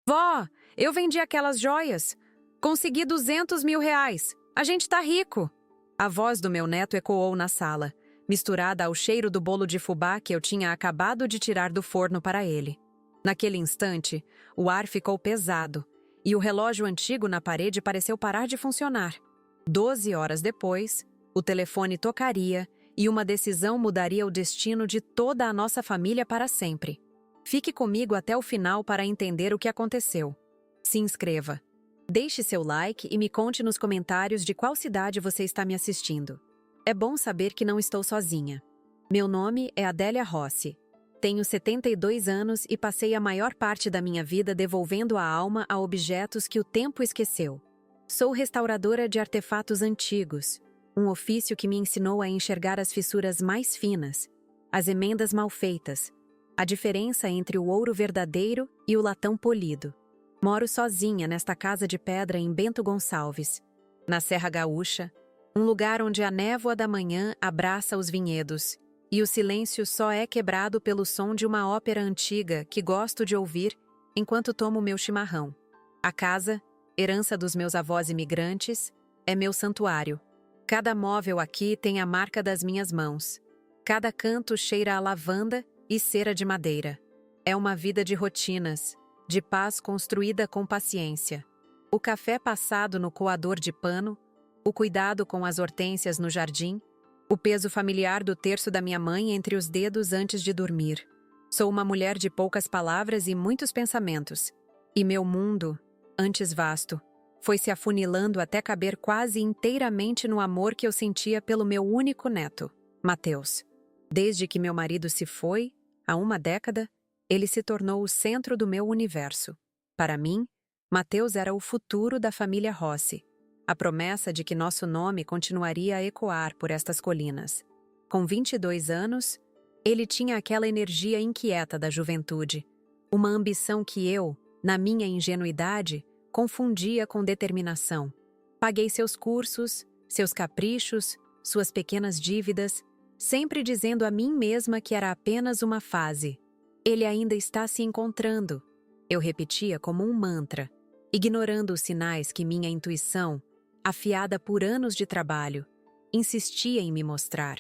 Vó, eu vendi aquelas joias. Consegui 200 mil reais. A gente tá rico. A voz do meu neto ecoou na sala, misturada ao cheiro do bolo de fubá que eu tinha acabado de tirar do forno para ele. Naquele instante, o ar ficou pesado e o relógio antigo na parede pareceu parar de funcionar. 12 horas depois, o telefone tocaria e uma decisão mudaria o destino de toda a nossa família para sempre. Fique comigo até o final para entender o que aconteceu. Se inscreva. Deixe seu like e me conte nos comentários de qual cidade você está me assistindo. É bom saber que não estou sozinha. Meu nome é Adélia Rossi. Tenho 72 anos e passei a maior parte da minha vida devolvendo a alma a objetos que o tempo esqueceu. Sou restauradora de artefatos antigos, um ofício que me ensinou a enxergar as fissuras mais finas, as emendas mal feitas, a diferença entre o ouro verdadeiro e o latão polido. Moro sozinha nesta casa de pedra em Bento Gonçalves, na Serra Gaúcha, um lugar onde a névoa da manhã abraça os vinhedos e o silêncio só é quebrado pelo som de uma ópera antiga que gosto de ouvir enquanto tomo meu chimarrão. A casa, herança dos meus avós imigrantes, é meu santuário. Cada móvel aqui tem a marca das minhas mãos. Cada canto cheira a lavanda e cera de madeira. É uma vida de rotinas, de paz construída com paciência. O café passado no coador de pano, o cuidado com as hortênsias no jardim, o peso familiar do terço da minha mãe entre os dedos antes de dormir. Sou uma mulher de poucas palavras e muitos pensamentos. E meu mundo, antes vasto, foi se afunilando até caber quase inteiramente no amor que eu sentia pelo meu único neto, Mateus. Desde que meu marido se foi, há uma década, ele se tornou o centro do meu universo. Para mim, Mateus era o futuro da família Rossi, a promessa de que nosso nome continuaria a ecoar por estas colinas. Com 22 anos, ele tinha aquela energia inquieta da juventude, uma ambição que eu, na minha ingenuidade, confundia com determinação. Paguei seus cursos, seus caprichos, suas pequenas dívidas, sempre dizendo a mim mesma que era apenas uma fase. Ele ainda está se encontrando. Eu repetia como um mantra, ignorando os sinais que minha intuição, afiada por anos de trabalho, insistia em me mostrar.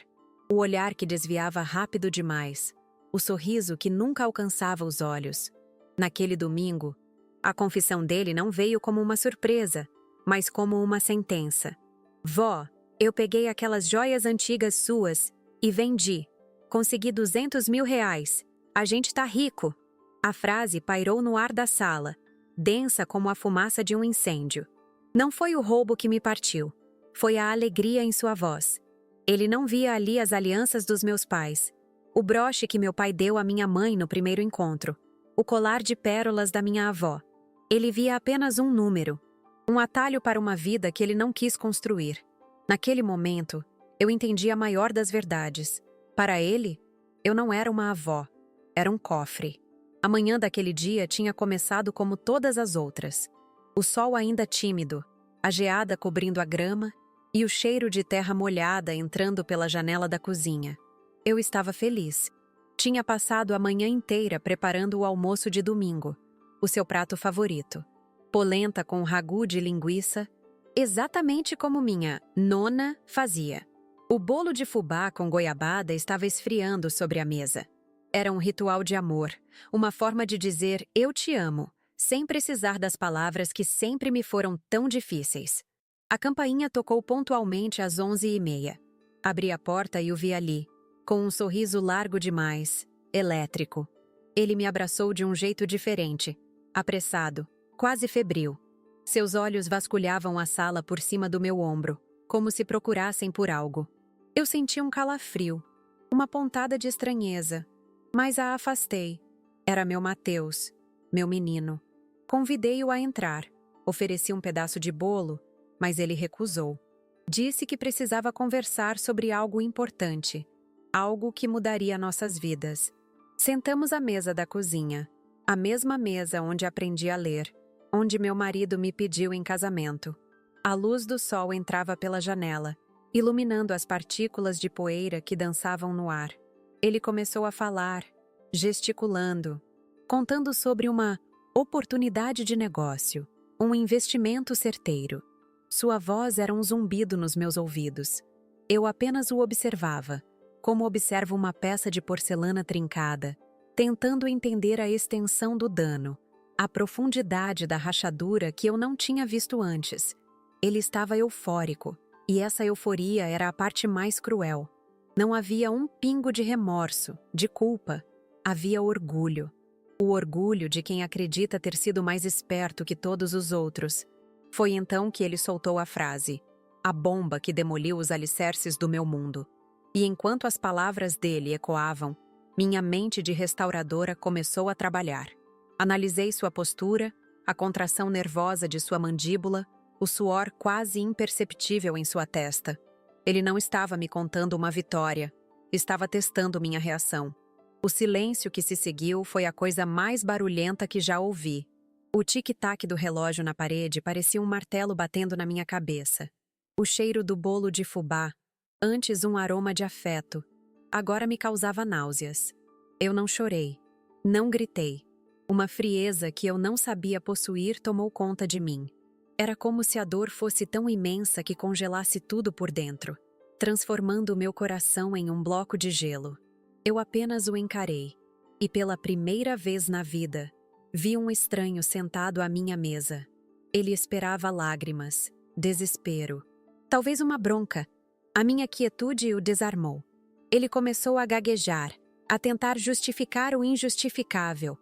O olhar que desviava rápido demais, o sorriso que nunca alcançava os olhos. Naquele domingo, a confissão dele não veio como uma surpresa, mas como uma sentença. Vó, eu peguei aquelas joias antigas suas e vendi. Consegui 200 mil reais. A gente tá rico. A frase pairou no ar da sala, densa como a fumaça de um incêndio. Não foi o roubo que me partiu. Foi a alegria em sua voz. Ele não via ali as alianças dos meus pais, o broche que meu pai deu à minha mãe no primeiro encontro, o colar de pérolas da minha avó. Ele via apenas um número, um atalho para uma vida que ele não quis construir. Naquele momento, eu entendi a maior das verdades. Para ele, eu não era uma avó, era um cofre. A manhã daquele dia tinha começado como todas as outras. O sol ainda tímido, a geada cobrindo a grama e o cheiro de terra molhada entrando pela janela da cozinha. Eu estava feliz. Tinha passado a manhã inteira preparando o almoço de domingo, o seu prato favorito. Polenta com ragu de linguiça, exatamente como minha nona fazia. O bolo de fubá com goiabada estava esfriando sobre a mesa. Era um ritual de amor, uma forma de dizer eu te amo, sem precisar das palavras que sempre me foram tão difíceis. A campainha tocou pontualmente às 11h30. Abri a porta e o vi ali, com um sorriso largo demais, elétrico. Ele me abraçou de um jeito diferente, apressado, quase febril. Seus olhos vasculhavam a sala por cima do meu ombro, como se procurassem por algo. Eu senti um calafrio, uma pontada de estranheza, mas a afastei. Era meu Mateus, meu menino. Convidei-o a entrar, ofereci um pedaço de bolo, mas ele recusou. Disse que precisava conversar sobre algo importante, algo que mudaria nossas vidas. Sentamos à mesa da cozinha, a mesma mesa onde aprendi a ler, onde meu marido me pediu em casamento. A luz do sol entrava pela janela, iluminando as partículas de poeira que dançavam no ar. Ele começou a falar, gesticulando, contando sobre uma oportunidade de negócio, um investimento certeiro. Sua voz era um zumbido nos meus ouvidos. Eu apenas o observava, como observo uma peça de porcelana trincada, tentando entender a extensão do dano, a profundidade da rachadura que eu não tinha visto antes. Ele estava eufórico, e essa euforia era a parte mais cruel. Não havia um pingo de remorso, de culpa. Havia orgulho. O orgulho de quem acredita ter sido mais esperto que todos os outros. Foi então que ele soltou a frase, a bomba que demoliu os alicerces do meu mundo. E enquanto as palavras dele ecoavam, minha mente de restauradora começou a trabalhar. Analisei sua postura, a contração nervosa de sua mandíbula, o suor quase imperceptível em sua testa. Ele não estava me contando uma vitória, estava testando minha reação. O silêncio que se seguiu foi a coisa mais barulhenta que já ouvi. O tic-tac do relógio na parede parecia um martelo batendo na minha cabeça. O cheiro do bolo de fubá, antes um aroma de afeto, agora me causava náuseas. Eu não chorei, não gritei. Uma frieza que eu não sabia possuir tomou conta de mim. Era como se a dor fosse tão imensa que congelasse tudo por dentro, transformando o meu coração em um bloco de gelo. Eu apenas o encarei, e pela primeira vez na vida, vi um estranho sentado à minha mesa. Ele esperava lágrimas, desespero, talvez uma bronca. A minha quietude o desarmou. Ele começou a gaguejar, a tentar justificar o injustificável.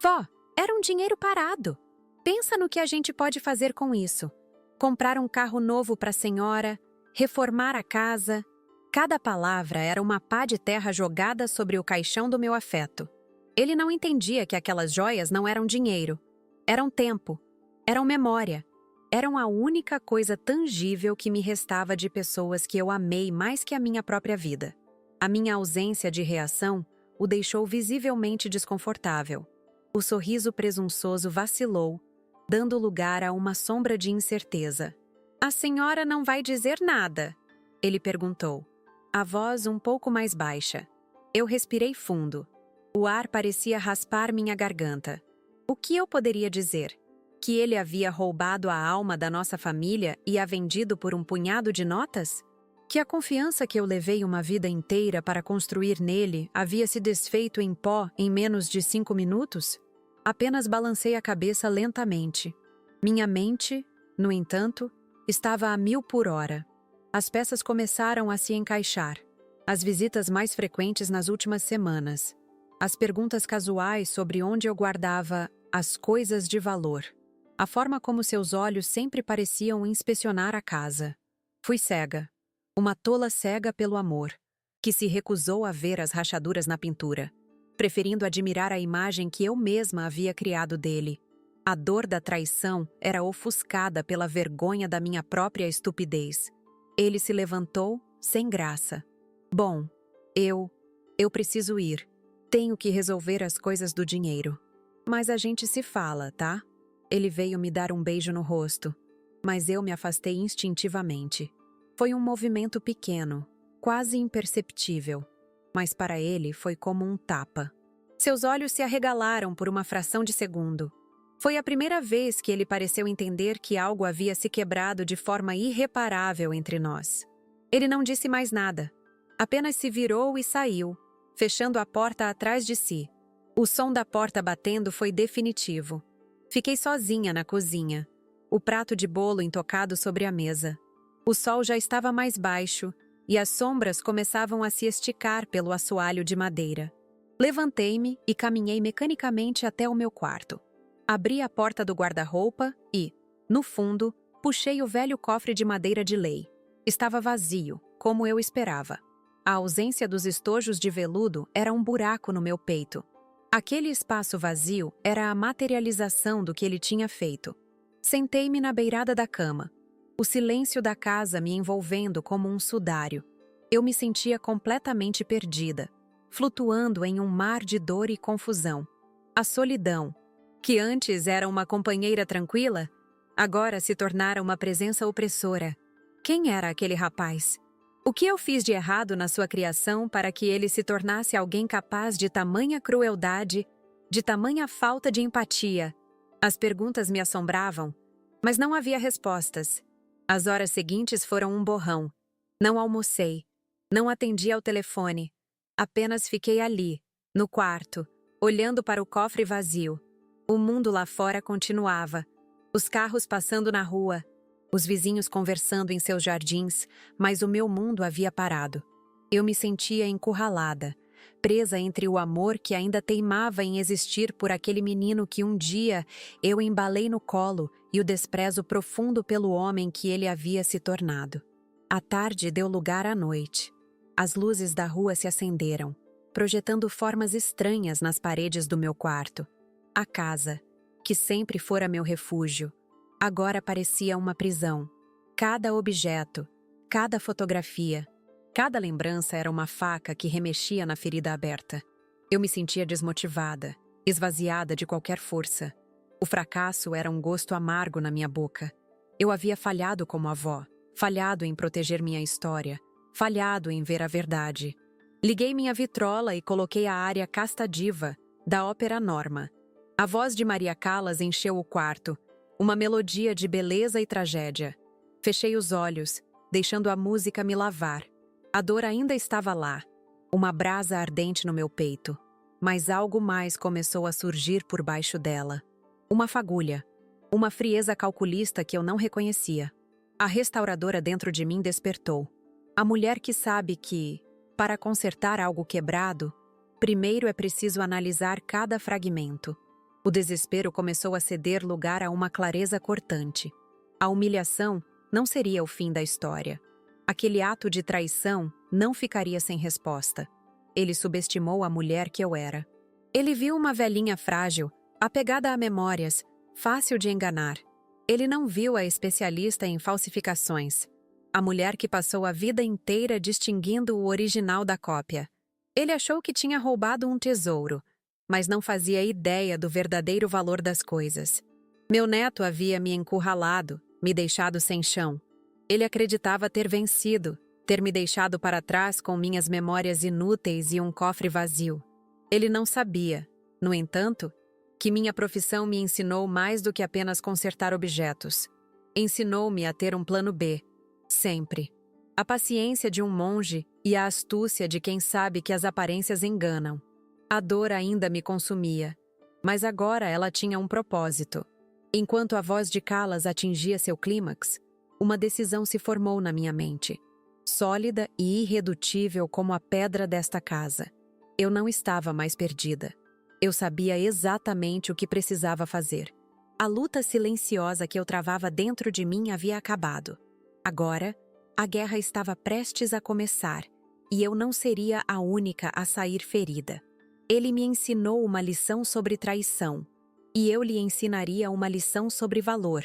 Vó, era um dinheiro parado. Pensa no que a gente pode fazer com isso. Comprar um carro novo para a senhora, reformar a casa. Cada palavra era uma pá de terra jogada sobre o caixão do meu afeto. Ele não entendia que aquelas joias não eram dinheiro. Eram tempo. Eram memória. Eram a única coisa tangível que me restava de pessoas que eu amei mais que a minha própria vida. A minha ausência de reação o deixou visivelmente desconfortável. O sorriso presunçoso vacilou, dando lugar a uma sombra de incerteza. A senhora não vai dizer nada? Ele perguntou, a voz um pouco mais baixa. Eu respirei fundo. O ar parecia raspar minha garganta. O que eu poderia dizer? Que ele havia roubado a alma da nossa família e a vendido por um punhado de notas? Que a confiança que eu levei uma vida inteira para construir nele havia se desfeito em pó em menos de 5 minutos? Apenas balancei a cabeça lentamente. Minha mente, no entanto, estava a 1000 por hora. As peças começaram a se encaixar. As visitas mais frequentes nas últimas semanas. As perguntas casuais sobre onde eu guardava as coisas de valor. A forma como seus olhos sempre pareciam inspecionar a casa. Fui cega. Uma tola cega pelo amor, que se recusou a ver as rachaduras na pintura, preferindo admirar a imagem que eu mesma havia criado dele. A dor da traição era ofuscada pela vergonha da minha própria estupidez. Ele se levantou, sem graça. Bom, eu preciso ir. Tenho que resolver as coisas do dinheiro. Mas a gente se fala, tá? Ele veio me dar um beijo no rosto, mas eu me afastei instintivamente. Foi um movimento pequeno, quase imperceptível, mas para ele foi como um tapa. Seus olhos se arregalaram por uma fração de segundo. Foi a primeira vez que ele pareceu entender que algo havia se quebrado de forma irreparável entre nós. Ele não disse mais nada, apenas se virou e saiu, fechando a porta atrás de si. O som da porta batendo foi definitivo. Fiquei sozinha na cozinha, o prato de bolo intocado sobre a mesa. O sol já estava mais baixo e as sombras começavam a se esticar pelo assoalho de madeira. Levantei-me e caminhei mecanicamente até o meu quarto. Abri a porta do guarda-roupa e, no fundo, puxei o velho cofre de madeira de lei. Estava vazio, como eu esperava. A ausência dos estojos de veludo era um buraco no meu peito. Aquele espaço vazio era a materialização do que ele tinha feito. Sentei-me na beirada da cama. O silêncio da casa me envolvendo como um sudário. Eu me sentia completamente perdida, flutuando em um mar de dor e confusão. A solidão, que antes era uma companheira tranquila, agora se tornara uma presença opressora. Quem era aquele rapaz? O que eu fiz de errado na sua criação para que ele se tornasse alguém capaz de tamanha crueldade, de tamanha falta de empatia? As perguntas me assombravam, mas não havia respostas. As horas seguintes foram um borrão. Não almocei, não atendi ao telefone. Apenas fiquei ali, no quarto, olhando para o cofre vazio. O mundo lá fora continuava. Os carros passando na rua, os vizinhos conversando em seus jardins, mas o meu mundo havia parado. Eu me sentia encurralada, presa entre o amor que ainda teimava em existir por aquele menino que um dia eu embalei no colo e o desprezo profundo pelo homem que ele havia se tornado. A tarde deu lugar à noite. As luzes da rua se acenderam, projetando formas estranhas nas paredes do meu quarto. A casa, que sempre fora meu refúgio, agora parecia uma prisão. Cada objeto, cada fotografia, cada lembrança era uma faca que remexia na ferida aberta. Eu me sentia desmotivada, esvaziada de qualquer força. O fracasso era um gosto amargo na minha boca. Eu havia falhado como avó, falhado em proteger minha história, falhado em ver a verdade. Liguei minha vitrola e coloquei a área Casta Diva, da ópera Norma. A voz de Maria Callas encheu o quarto, uma melodia de beleza e tragédia. Fechei os olhos, deixando a música me lavar. A dor ainda estava lá, uma brasa ardente no meu peito. Mas algo mais começou a surgir por baixo dela. Uma fagulha, uma frieza calculista que eu não reconhecia. A restauradora dentro de mim despertou. A mulher que sabe que, para consertar algo quebrado, primeiro é preciso analisar cada fragmento. O desespero começou a ceder lugar a uma clareza cortante. A humilhação não seria o fim da história. Aquele ato de traição não ficaria sem resposta. Ele subestimou a mulher que eu era. Ele viu uma velhinha frágil, apegada a memórias, fácil de enganar. Ele não viu a especialista em falsificações, a mulher que passou a vida inteira distinguindo o original da cópia. Ele achou que tinha roubado um tesouro, mas não fazia ideia do verdadeiro valor das coisas. Meu neto havia me encurralado, me deixado sem chão. Ele acreditava ter vencido, ter me deixado para trás com minhas memórias inúteis e um cofre vazio. Ele não sabia, no entanto, que minha profissão me ensinou mais do que apenas consertar objetos. Ensinou-me a ter um plano B, sempre. A paciência de um monge e a astúcia de quem sabe que as aparências enganam. A dor ainda me consumia, mas agora ela tinha um propósito. Enquanto a voz de Callas atingia seu clímax, uma decisão se formou na minha mente, sólida e irredutível como a pedra desta casa. Eu não estava mais perdida. Eu sabia exatamente o que precisava fazer. A luta silenciosa que eu travava dentro de mim havia acabado. Agora, a guerra estava prestes a começar, e eu não seria a única a sair ferida. Ele me ensinou uma lição sobre traição, e eu lhe ensinaria uma lição sobre valor.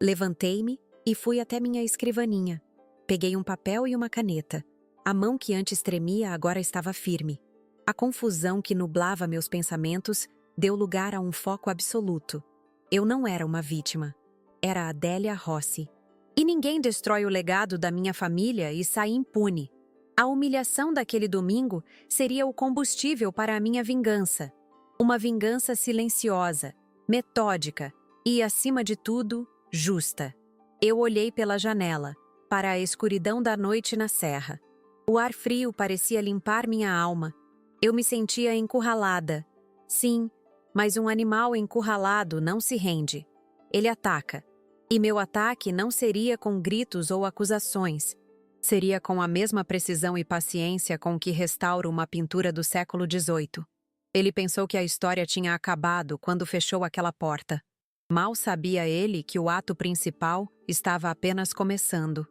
Levantei-me e fui até minha escrivaninha. Peguei um papel e uma caneta. A mão que antes tremia agora estava firme. A confusão que nublava meus pensamentos deu lugar a um foco absoluto. Eu não era uma vítima. Era Adélia Rossi. E ninguém destrói o legado da minha família e sai impune. A humilhação daquele domingo seria o combustível para a minha vingança. Uma vingança silenciosa, metódica e, acima de tudo, justa. Eu olhei pela janela, para a escuridão da noite na serra. O ar frio parecia limpar minha alma. Eu me sentia encurralada. Sim, mas um animal encurralado não se rende. Ele ataca. E meu ataque não seria com gritos ou acusações. Seria com a mesma precisão e paciência com que restauro uma pintura do século XVIII. Ele pensou que a história tinha acabado quando fechou aquela porta. Mal sabia ele que o ato principal estava apenas começando.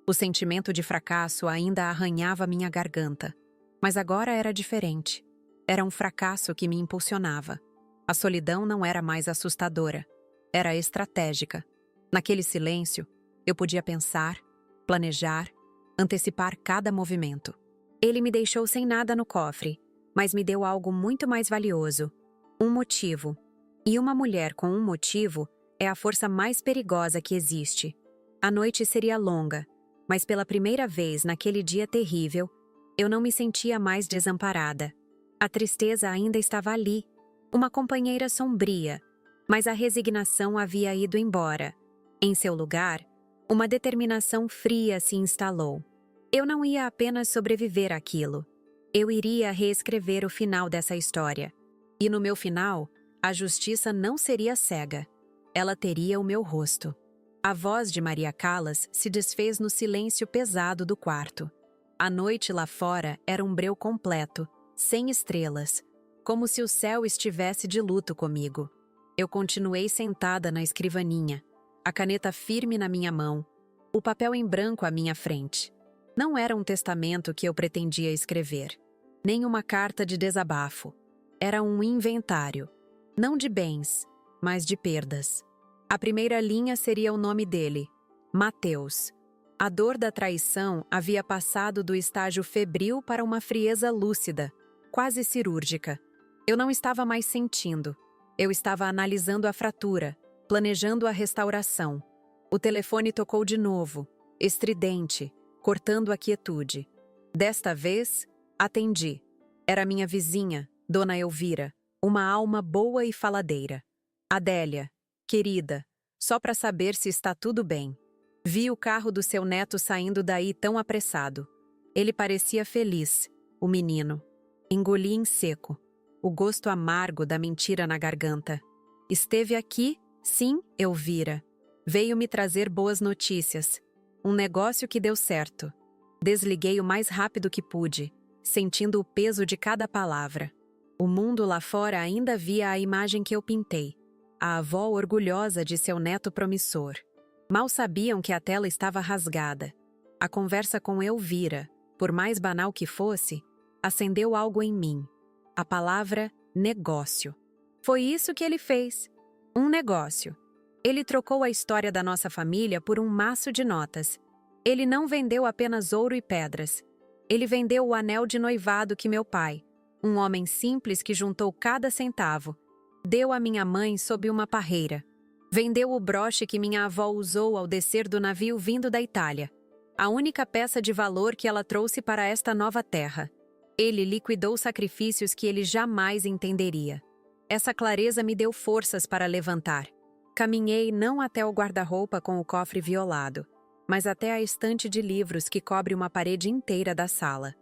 O sentimento de fracasso ainda arranhava minha garganta. Mas agora era diferente. Era um fracasso que me impulsionava. A solidão não era mais assustadora. Era estratégica. Naquele silêncio, eu podia pensar, planejar, antecipar cada movimento. Ele me deixou sem nada no cofre, mas me deu algo muito mais valioso. Um motivo. E uma mulher com um motivo é a força mais perigosa que existe. A noite seria longa, mas pela primeira vez naquele dia terrível, eu não me sentia mais desamparada. A tristeza ainda estava ali, uma companheira sombria, Mas a resignação havia ido embora. Em seu lugar, uma determinação fria se instalou. Eu não ia apenas sobreviver àquilo. Eu iria reescrever o final dessa história. E no meu final, a justiça não seria cega. Ela teria o meu rosto. A voz de Maria Callas se desfez no silêncio pesado do quarto. A noite lá fora era um breu completo, sem estrelas, como se o céu estivesse de luto comigo. Eu continuei sentada na escrivaninha, a caneta firme na minha mão, o papel em branco à minha frente. Não era um testamento que eu pretendia escrever, nem uma carta de desabafo. Era um inventário, não de bens, mas de perdas. A primeira linha seria o nome dele, Mateus. A dor da traição havia passado do estágio febril para uma frieza lúcida, quase cirúrgica. Eu não estava mais sentindo. Eu estava analisando a fratura, planejando a restauração. O telefone tocou de novo, estridente, cortando a quietude. Desta vez, atendi. Era minha vizinha, Dona Elvira, uma alma boa e faladeira. Adélia, querida, só para saber se está tudo bem. Vi o carro do seu neto saindo daí tão apressado. Ele parecia feliz, o menino. Engoli em seco, o gosto amargo da mentira na garganta. Esteve aqui, sim, Elvira. Veio me trazer boas notícias. Um negócio que deu certo. Desliguei o mais rápido que pude, sentindo o peso de cada palavra. O mundo lá fora ainda via a imagem que eu pintei. A avó orgulhosa de seu neto promissor. Mal sabiam que a tela estava rasgada. A conversa com Elvira, por mais banal que fosse, acendeu algo em mim. A palavra negócio. Foi isso que ele fez. Um negócio. Ele trocou a história da nossa família por um maço de notas. Ele não vendeu apenas ouro e pedras. Ele vendeu o anel de noivado que meu pai, um homem simples que juntou cada centavo, deu à minha mãe sob uma parreira. Vendeu o broche que minha avó usou ao descer do navio vindo da Itália. A única peça de valor que ela trouxe para esta nova terra. Ele liquidou sacrifícios que ele jamais entenderia. Essa clareza me deu forças para levantar. Caminhei não até o guarda-roupa com o cofre violado, mas até a estante de livros que cobre uma parede inteira da sala.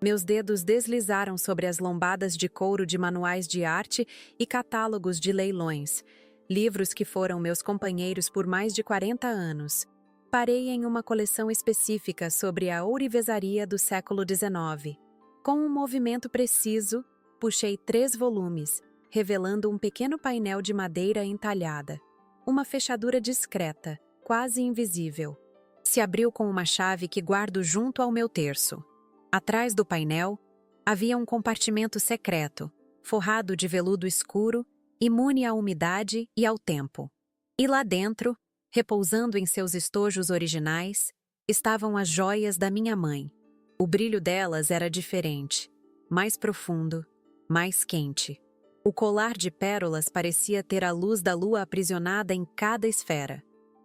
Meus dedos deslizaram sobre as lombadas de couro de manuais de arte e catálogos de leilões, livros que foram meus companheiros por mais de 40 anos. Parei em uma coleção específica sobre a ourivesaria do século XIX. Com um movimento preciso, puxei 3 volumes, revelando um pequeno painel de madeira entalhada. Uma fechadura discreta, quase invisível. Se abriu com uma chave que guardo junto ao meu terço. Atrás do painel, havia um compartimento secreto, forrado de veludo escuro, imune à umidade e ao tempo. E lá dentro, repousando em seus estojos originais, estavam as joias da minha mãe. O brilho delas era diferente, mais profundo, mais quente. O colar de pérolas parecia ter a luz da lua aprisionada em cada esfera.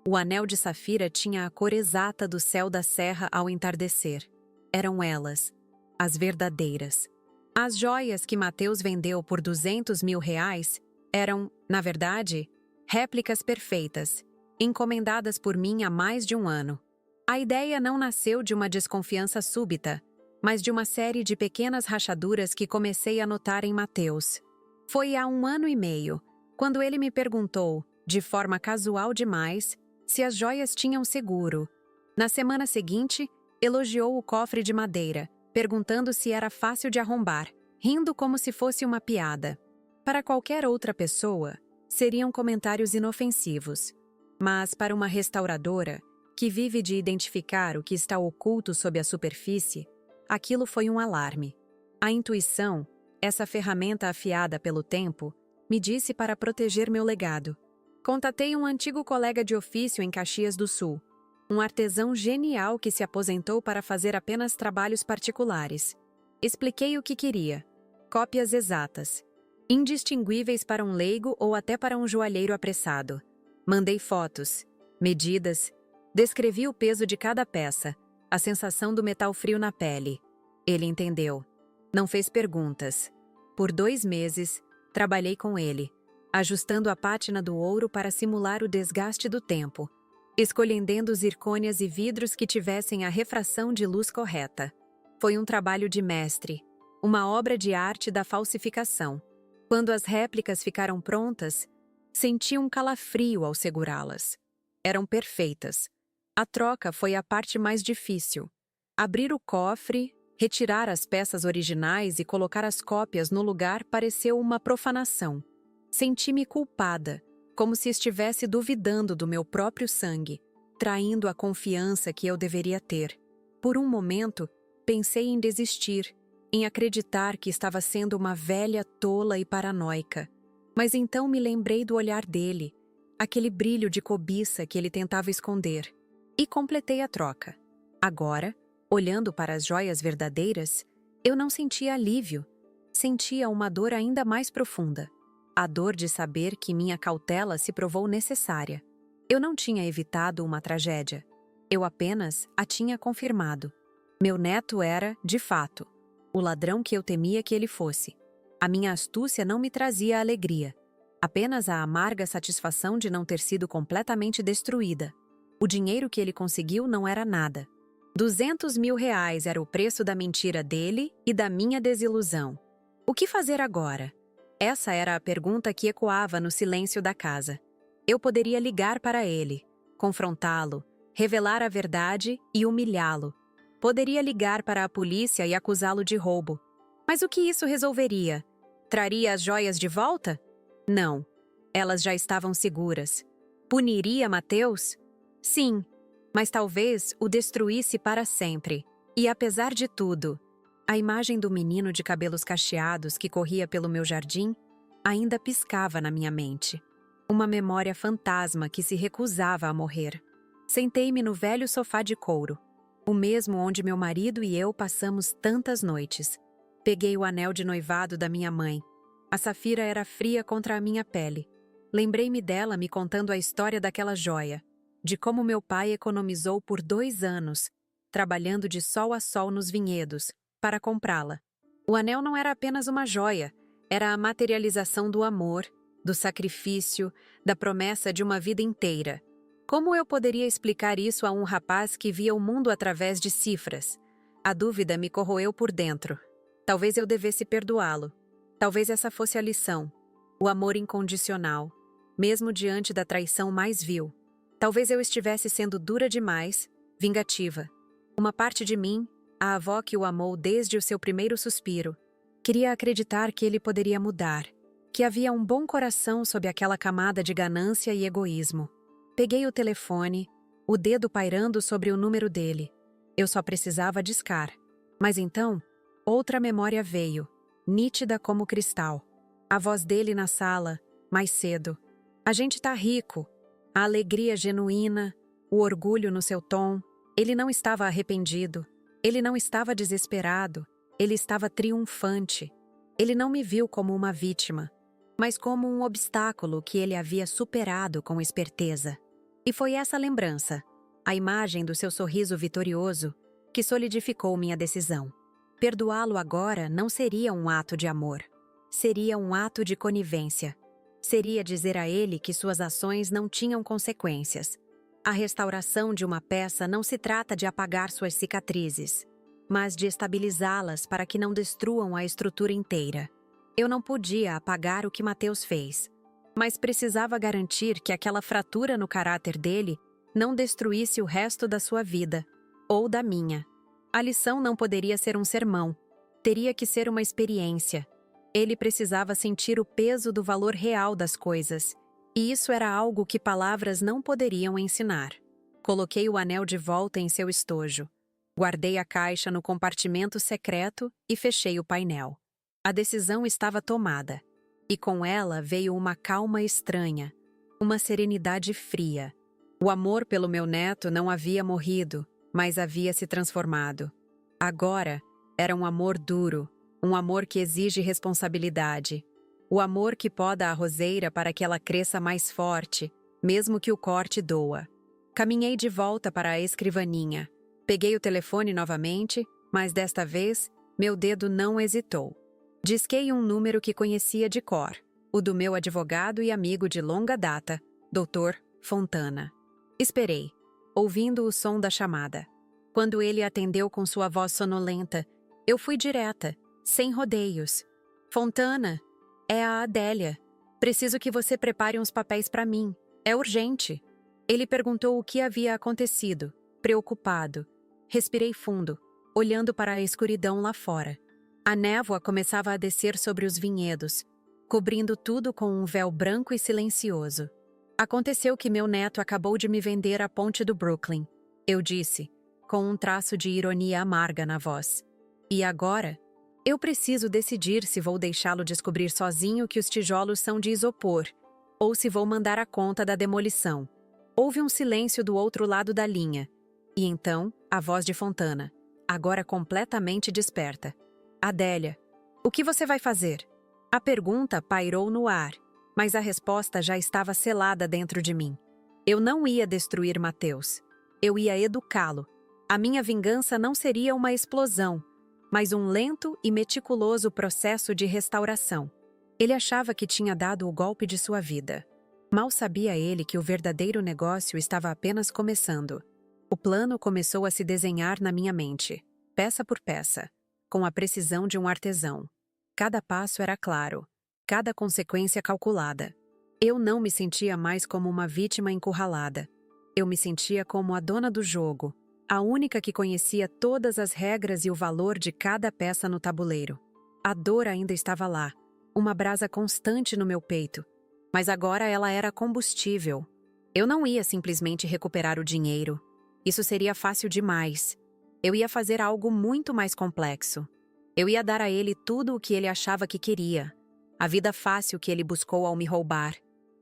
O anel de safira tinha a cor exata do céu da serra ao entardecer. Eram elas, as verdadeiras. As joias que Mateus vendeu por R$ 200.000 eram, na verdade, réplicas perfeitas, encomendadas por mim há mais de um ano. A ideia não nasceu de uma desconfiança súbita, mas de uma série de pequenas rachaduras que comecei a notar em Mateus. Foi há 1 ano e meio, quando ele me perguntou, de forma casual demais, se as joias tinham seguro. Na semana seguinte, elogiou o cofre de madeira, perguntando se era fácil de arrombar, rindo como se fosse uma piada. Para qualquer outra pessoa, seriam comentários inofensivos. Mas para uma restauradora, que vive de identificar o que está oculto sob a superfície, aquilo foi um alarme. A intuição, essa ferramenta afiada pelo tempo, me disse para proteger meu legado. Contatei um antigo colega de ofício em Caxias do Sul, um artesão genial que se aposentou para fazer apenas trabalhos particulares. Expliquei o que queria. Cópias exatas, indistinguíveis para um leigo ou até para um joalheiro apressado. Mandei fotos, medidas, descrevi o peso de cada peça, a sensação do metal frio na pele. Ele entendeu. Não fez perguntas. Por 2 meses, trabalhei com ele, ajustando a pátina do ouro para simular o desgaste do tempo, escolhendo zircônias e vidros que tivessem a refração de luz correta. Foi um trabalho de mestre, uma obra de arte da falsificação. Quando as réplicas ficaram prontas, senti um calafrio ao segurá-las. Eram perfeitas. A troca foi a parte mais difícil. Abrir o cofre, retirar as peças originais e colocar as cópias no lugar pareceu uma profanação. Senti-me culpada, como se estivesse duvidando do meu próprio sangue, traindo a confiança que eu deveria ter. Por um momento, pensei em desistir, em acreditar que estava sendo uma velha tola e paranoica. Mas então me lembrei do olhar dele, aquele brilho de cobiça que ele tentava esconder, e completei a troca. Agora, olhando para as joias verdadeiras, eu não sentia alívio, sentia uma dor ainda mais profunda. A dor de saber que minha cautela se provou necessária. Eu não tinha evitado uma tragédia. Eu apenas a tinha confirmado. Meu neto era, de fato, o ladrão que eu temia que ele fosse. A minha astúcia não me trazia alegria, apenas a amarga satisfação de não ter sido completamente destruída. O dinheiro que ele conseguiu não era nada. 200 mil reais era o preço da mentira dele e da minha desilusão. O que fazer agora? Essa era a pergunta que ecoava no silêncio da casa. Eu poderia ligar para ele, confrontá-lo, revelar a verdade e humilhá-lo. Poderia ligar para a polícia e acusá-lo de roubo. Mas o que isso resolveria? Traria as joias de volta? Não. Elas já estavam seguras. Puniria Mateus? Sim, mas talvez o destruísse para sempre. E apesar de tudo, a imagem do menino de cabelos cacheados que corria pelo meu jardim ainda piscava na minha mente. Uma memória fantasma que se recusava a morrer. Sentei-me no velho sofá de couro, o mesmo onde meu marido e eu passamos tantas noites. Peguei o anel de noivado da minha mãe. A safira era fria contra a minha pele. Lembrei-me dela me contando a história daquela joia, de como meu pai economizou por 2 anos, trabalhando de sol a sol nos vinhedos, para comprá-la. O anel não era apenas uma joia, era a materialização do amor, do sacrifício, da promessa de uma vida inteira. Como eu poderia explicar isso a um rapaz que via o mundo através de cifras? A dúvida me corroeu por dentro. Talvez eu devesse perdoá-lo. Talvez essa fosse a lição. O amor incondicional, mesmo diante da traição mais vil. Talvez eu estivesse sendo dura demais, vingativa. Uma parte de mim, a avó que o amou desde o seu primeiro suspiro, queria acreditar que ele poderia mudar, que havia um bom coração sob aquela camada de ganância e egoísmo. Peguei o telefone, o dedo pairando sobre o número dele. Eu só precisava discar. Mas então, outra memória veio, nítida como cristal. A voz dele na sala, mais cedo. A gente tá rico. A alegria genuína, o orgulho no seu tom. Ele não estava arrependido. Ele não estava desesperado. Ele estava triunfante. Ele não me viu como uma vítima, mas como um obstáculo que ele havia superado com esperteza. E foi essa lembrança, a imagem do seu sorriso vitorioso, que solidificou minha decisão. Perdoá-lo agora não seria um ato de amor. Seria um ato de conivência. Seria dizer a ele que suas ações não tinham consequências. A restauração de uma peça não se trata de apagar suas cicatrizes, mas de estabilizá-las para que não destruam a estrutura inteira. Eu não podia apagar o que Mateus fez, mas precisava garantir que aquela fratura no caráter dele não destruísse o resto da sua vida, ou da minha. A lição não poderia ser um sermão, teria que ser uma experiência. Ele precisava sentir o peso do valor real das coisas, e isso era algo que palavras não poderiam ensinar. Coloquei o anel de volta em seu estojo. Guardei a caixa no compartimento secreto e fechei o painel. A decisão estava tomada, e com ela veio uma calma estranha, uma serenidade fria. O amor pelo meu neto não havia morrido, mas havia se transformado. Agora, era um amor duro, um amor que exige responsabilidade. O amor que poda a roseira para que ela cresça mais forte, mesmo que o corte doa. Caminhei de volta para a escrivaninha. Peguei o telefone novamente, mas desta vez, meu dedo não hesitou. Disquei um número que conhecia de cor. o do meu advogado e amigo de longa data, Dr. Fontana. Esperei, ouvindo o som da chamada. Quando ele atendeu com sua voz sonolenta, eu fui direta, sem rodeios. Fontana, é a Adélia. Preciso que você prepare uns papéis para mim. É urgente. Ele perguntou o que havia acontecido, preocupado. Respirei fundo, olhando para a escuridão lá fora. A névoa começava a descer sobre os vinhedos, cobrindo tudo com um véu branco e silencioso. Aconteceu que meu neto acabou de me vender a ponte do Brooklyn, eu disse, com um traço de ironia amarga na voz. E agora? Eu preciso decidir se vou deixá-lo descobrir sozinho que os tijolos são de isopor, ou se vou mandar a conta da demolição. Houve um silêncio do outro lado da linha. E então, a voz de Fontana, agora completamente desperta. Adélia, o que você vai fazer? A pergunta pairou no ar, mas a resposta já estava selada dentro de mim. Eu não ia destruir Mateus. Eu ia educá-lo. A minha vingança não seria uma explosão, mas um lento e meticuloso processo de restauração. Ele achava que tinha dado o golpe de sua vida. Mal sabia ele que o verdadeiro negócio estava apenas começando. O plano começou a se desenhar na minha mente, peça por peça, com a precisão de um artesão. Cada passo era claro, cada consequência calculada. Eu não me sentia mais como uma vítima encurralada. Eu me sentia como a dona do jogo, a única que conhecia todas as regras e o valor de cada peça no tabuleiro. A dor ainda estava lá, uma brasa constante no meu peito, mas agora ela era combustível. Eu não ia simplesmente recuperar o dinheiro. Isso seria fácil demais. Eu ia fazer algo muito mais complexo. Eu ia dar a ele tudo o que ele achava que queria, a vida fácil que ele buscou ao me roubar.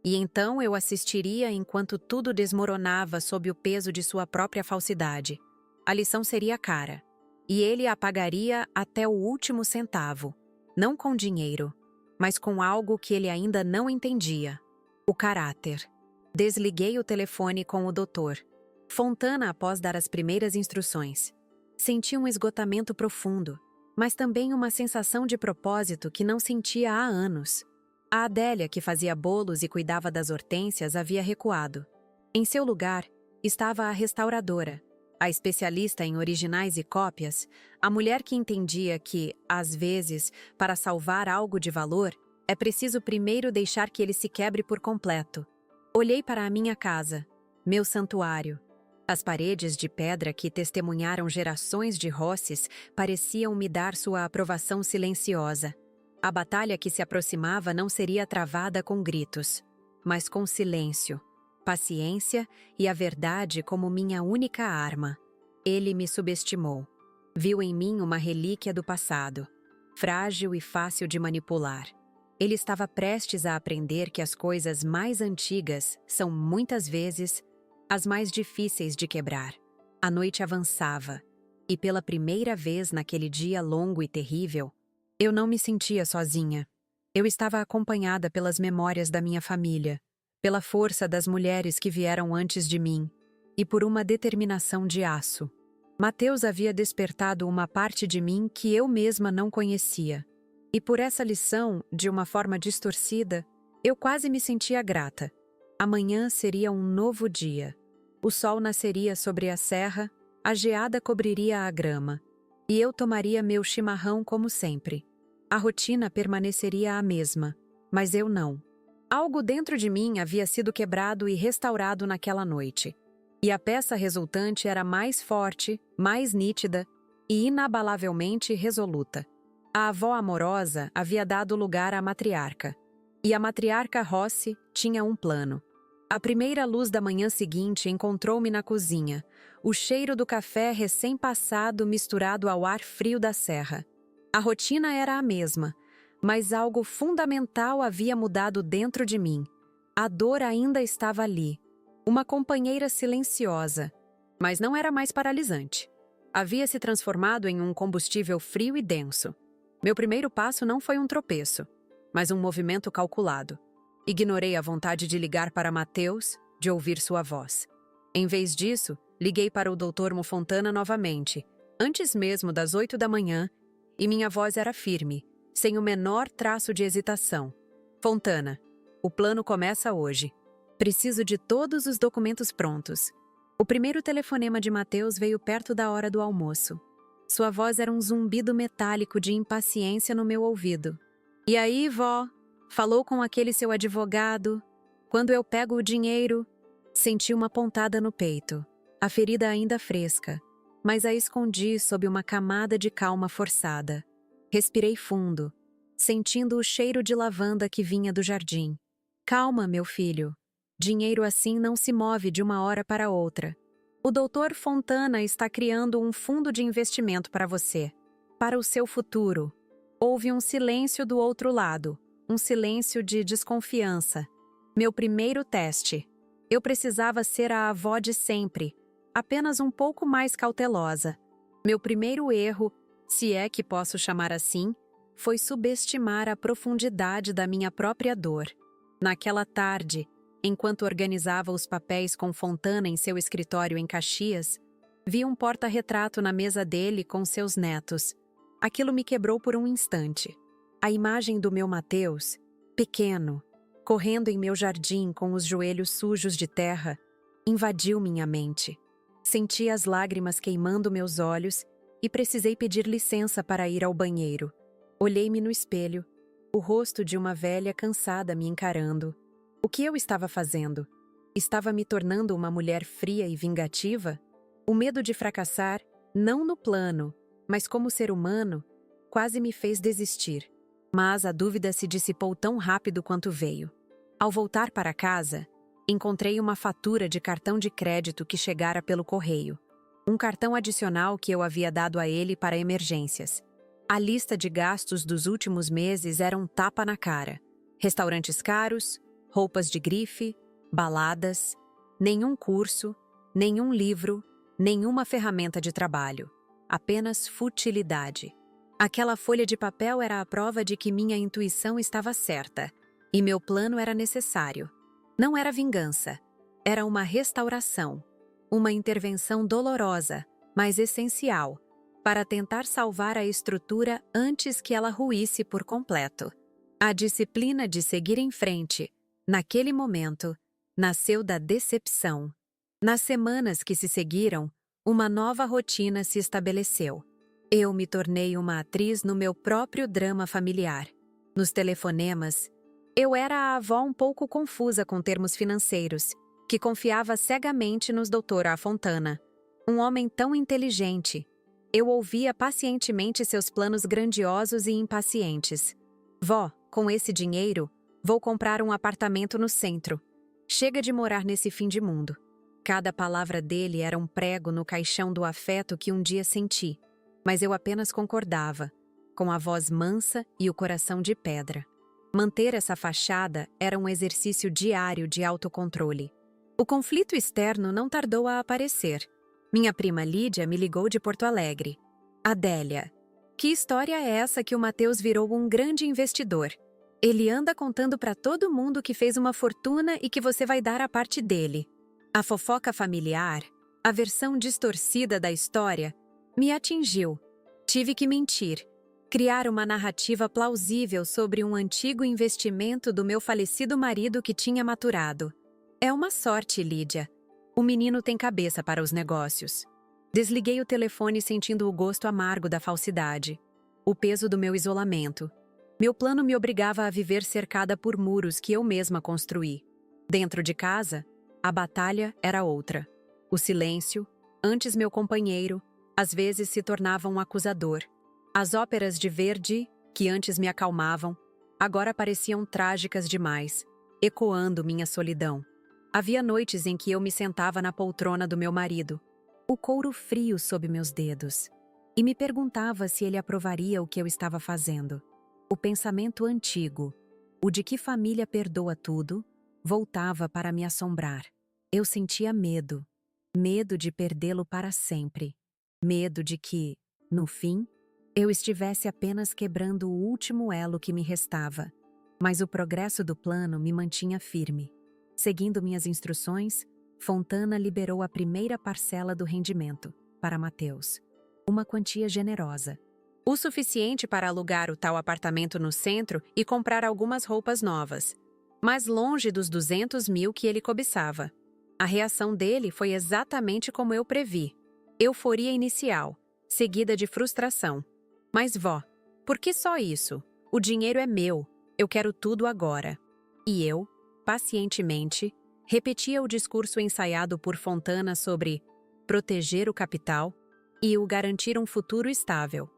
E então eu assistiria enquanto tudo desmoronava sob o peso de sua própria falsidade. A lição seria cara, e ele a pagaria até o último centavo, não com dinheiro, mas com algo que ele ainda não entendia: o caráter. Desliguei o telefone com o doutor Fontana após dar as primeiras instruções. Senti um esgotamento profundo, mas também uma sensação de propósito que não sentia há anos. A Adélia, que fazia bolos e cuidava das hortênsias, havia recuado. Em seu lugar, estava a restauradora, a especialista em originais e cópias, a mulher que entendia que, às vezes, para salvar algo de valor, é preciso primeiro deixar que ele se quebre por completo. Olhei para a minha casa, meu santuário. As paredes de pedra que testemunharam gerações de Rosses pareciam me dar sua aprovação silenciosa. A batalha que se aproximava não seria travada com gritos, mas com silêncio, paciência e a verdade como minha única arma. Ele me subestimou. Viu em mim uma relíquia do passado, frágil e fácil de manipular. Ele estava prestes a aprender que as coisas mais antigas são, muitas vezes, as mais difíceis de quebrar. A noite avançava, e pela primeira vez naquele dia longo e terrível, eu não me sentia sozinha. Eu estava acompanhada pelas memórias da minha família, pela força das mulheres que vieram antes de mim, e por uma determinação de aço. Mateus havia despertado uma parte de mim que eu mesma não conhecia. E por essa lição, de uma forma distorcida, eu quase me sentia grata. Amanhã seria um novo dia. O sol nasceria sobre a serra, a geada cobriria a grama, e eu tomaria meu chimarrão como sempre. A rotina permaneceria a mesma, mas eu não. Algo dentro de mim havia sido quebrado e restaurado naquela noite. E a peça resultante era mais forte, mais nítida e inabalavelmente resoluta. A avó amorosa havia dado lugar à matriarca, e a matriarca Rossi tinha um plano. A primeira luz da manhã seguinte encontrou-me na cozinha, o cheiro do café recém-passado misturado ao ar frio da serra. A rotina era a mesma, mas algo fundamental havia mudado dentro de mim. A dor ainda estava ali, uma companheira silenciosa, mas não era mais paralisante. Havia se transformado em um combustível frio e denso. Meu primeiro passo não foi um tropeço, mas um movimento calculado. Ignorei a vontade de ligar para Mateus, de ouvir sua voz. Em vez disso, liguei para o Dr. Fontana novamente, antes mesmo das 8 da manhã, e minha voz era firme, sem o menor traço de hesitação. Fontana, o plano começa hoje. Preciso de todos os documentos prontos. O primeiro telefonema de Mateus veio perto da hora do almoço. Sua voz era um zumbido metálico de impaciência no meu ouvido. E aí, vó? Falou com aquele seu advogado? Quando eu pego o dinheiro, senti uma pontada no peito. A ferida ainda fresca, mas a escondi sob uma camada de calma forçada. Respirei fundo, sentindo o cheiro de lavanda que vinha do jardim. Calma, meu filho. Dinheiro assim não se move de uma hora para outra. O Dr. Fontana está criando um fundo de investimento para você, para o seu futuro. Houve um silêncio do outro lado, um silêncio de desconfiança. Meu primeiro teste. Eu precisava ser a avó de sempre, apenas um pouco mais cautelosa. Meu primeiro erro, se é que posso chamar assim, foi subestimar a profundidade da minha própria dor. Naquela tarde, enquanto organizava os papéis com Fontana em seu escritório em Caxias, vi um porta-retrato na mesa dele com seus netos. Aquilo me quebrou por um instante. A imagem do meu Mateus, pequeno, correndo em meu jardim com os joelhos sujos de terra, invadiu minha mente. Senti as lágrimas queimando meus olhos e precisei pedir licença para ir ao banheiro. Olhei-me no espelho, o rosto de uma velha cansada me encarando. O que eu estava fazendo? Estava me tornando uma mulher fria e vingativa? O medo de fracassar, não no plano, mas como ser humano, quase me fez desistir. Mas a dúvida se dissipou tão rápido quanto veio. Ao voltar para casa, encontrei uma fatura de cartão de crédito que chegara pelo correio. Um cartão adicional que eu havia dado a ele para emergências. A lista de gastos dos últimos meses era um tapa na cara. Restaurantes caros, roupas de grife, baladas, nenhum curso, nenhum livro, nenhuma ferramenta de trabalho. Apenas futilidade. Aquela folha de papel era a prova de que minha intuição estava certa, e meu plano era necessário. Não era vingança, era uma restauração, uma intervenção dolorosa, mas essencial, para tentar salvar a estrutura antes que ela ruísse por completo. A disciplina de seguir em frente, naquele momento, nasceu da decepção. Nas semanas que se seguiram, uma nova rotina se estabeleceu. Eu me tornei uma atriz no meu próprio drama familiar. Nos telefonemas, eu era a avó um pouco confusa com termos financeiros, que confiava cegamente nos Dr. A. Fontana. Um homem tão inteligente. Eu ouvia pacientemente seus planos grandiosos e impacientes. Vó, com esse dinheiro, vou comprar um apartamento no centro. Chega de morar nesse fim de mundo. Cada palavra dele era um prego no caixão do afeto que um dia senti, mas eu apenas concordava, com a voz mansa e o coração de pedra. Manter essa fachada era um exercício diário de autocontrole. O conflito externo não tardou a aparecer. Minha prima Lídia me ligou de Porto Alegre. Adélia, que história é essa que o Mateus virou um grande investidor? Ele anda contando para todo mundo que fez uma fortuna e que você vai dar a parte dele. A fofoca familiar, a versão distorcida da história, me atingiu. Tive que mentir, criar uma narrativa plausível sobre um antigo investimento do meu falecido marido que tinha maturado. É uma sorte, Lídia. O menino tem cabeça para os negócios. Desliguei o telefone sentindo o gosto amargo da falsidade. O peso do meu isolamento. Meu plano me obrigava a viver cercada por muros que eu mesma construí. Dentro de casa, a batalha era outra. O silêncio, antes meu companheiro, às vezes se tornava um acusador. As óperas de Verdi, que antes me acalmavam, agora pareciam trágicas demais, ecoando minha solidão. Havia noites em que eu me sentava na poltrona do meu marido, o couro frio sob meus dedos, e me perguntava se ele aprovaria o que eu estava fazendo. O pensamento antigo, o de que família perdoa tudo, voltava para me assombrar. Eu sentia medo, medo de perdê-lo para sempre, medo de que, no fim, eu estivesse apenas quebrando o último elo que me restava. Mas o progresso do plano me mantinha firme. Seguindo minhas instruções, Fontana liberou a primeira parcela do rendimento, para Mateus. Uma quantia generosa. O suficiente para alugar o tal apartamento no centro e comprar algumas roupas novas, mas longe dos 200 mil que ele cobiçava. A reação dele foi exatamente como eu previ. Euforia inicial, seguida de frustração. Mas vó, por que só isso? O dinheiro é meu, eu quero tudo agora. E eu, pacientemente, repetia o discurso ensaiado por Fontana sobre proteger o capital e o garantir um futuro estável.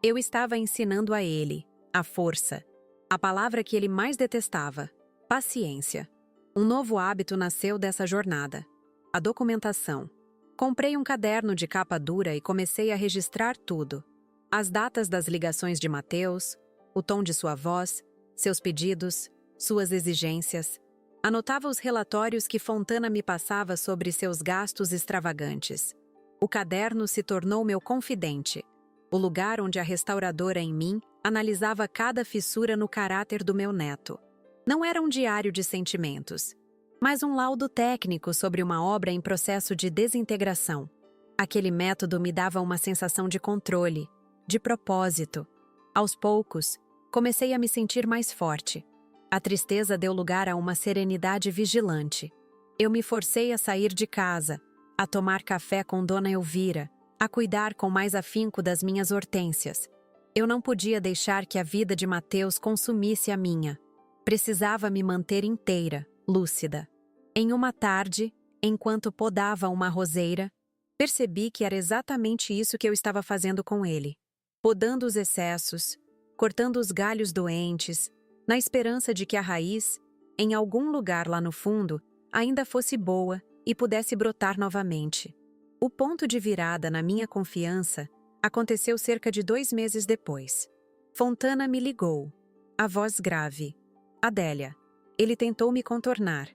Eu estava ensinando a ele a força, a palavra que ele mais detestava, paciência. Um novo hábito nasceu dessa jornada: a documentação. Comprei um caderno de capa dura e comecei a registrar tudo. As datas das ligações de Mateus, o tom de sua voz, seus pedidos, suas exigências. Anotava os relatórios que Fontana me passava sobre seus gastos extravagantes. O caderno se tornou meu confidente, o lugar onde a restauradora em mim analisava cada fissura no caráter do meu neto. Não era um diário de sentimentos, mas um laudo técnico sobre uma obra em processo de desintegração. Aquele método me dava uma sensação de controle, de propósito. Aos poucos, comecei a me sentir mais forte. A tristeza deu lugar a uma serenidade vigilante. Eu me forcei a sair de casa, a tomar café com Dona Elvira, a cuidar com mais afinco das minhas hortênsias. Eu não podia deixar que a vida de Mateus consumisse a minha. Precisava me manter inteira, lúcida. Em uma tarde, enquanto podava uma roseira, percebi que era exatamente isso que eu estava fazendo com ele. Podando os excessos, cortando os galhos doentes, na esperança de que a raiz, em algum lugar lá no fundo, ainda fosse boa e pudesse brotar novamente. O ponto de virada na minha confiança aconteceu cerca de 2 meses depois. Fontana me ligou. A voz grave. Adélia. Ele tentou me contornar.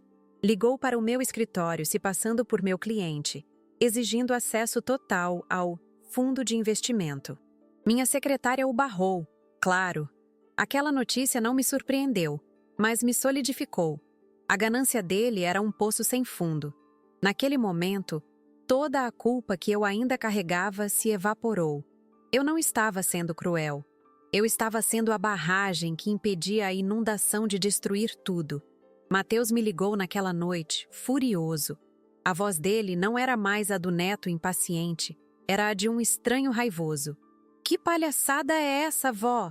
Ligou para o meu escritório se passando por meu cliente, exigindo acesso total ao fundo de investimento. Minha secretária o barrou. Claro. Aquela notícia não me surpreendeu, mas me solidificou. A ganância dele era um poço sem fundo. Naquele momento, toda a culpa que eu ainda carregava se evaporou. Eu não estava sendo cruel. Eu estava sendo a barragem que impedia a inundação de destruir tudo. Mateus me ligou naquela noite, furioso. A voz dele não era mais a do neto impaciente, era a de um estranho raivoso. Que palhaçada é essa, vó?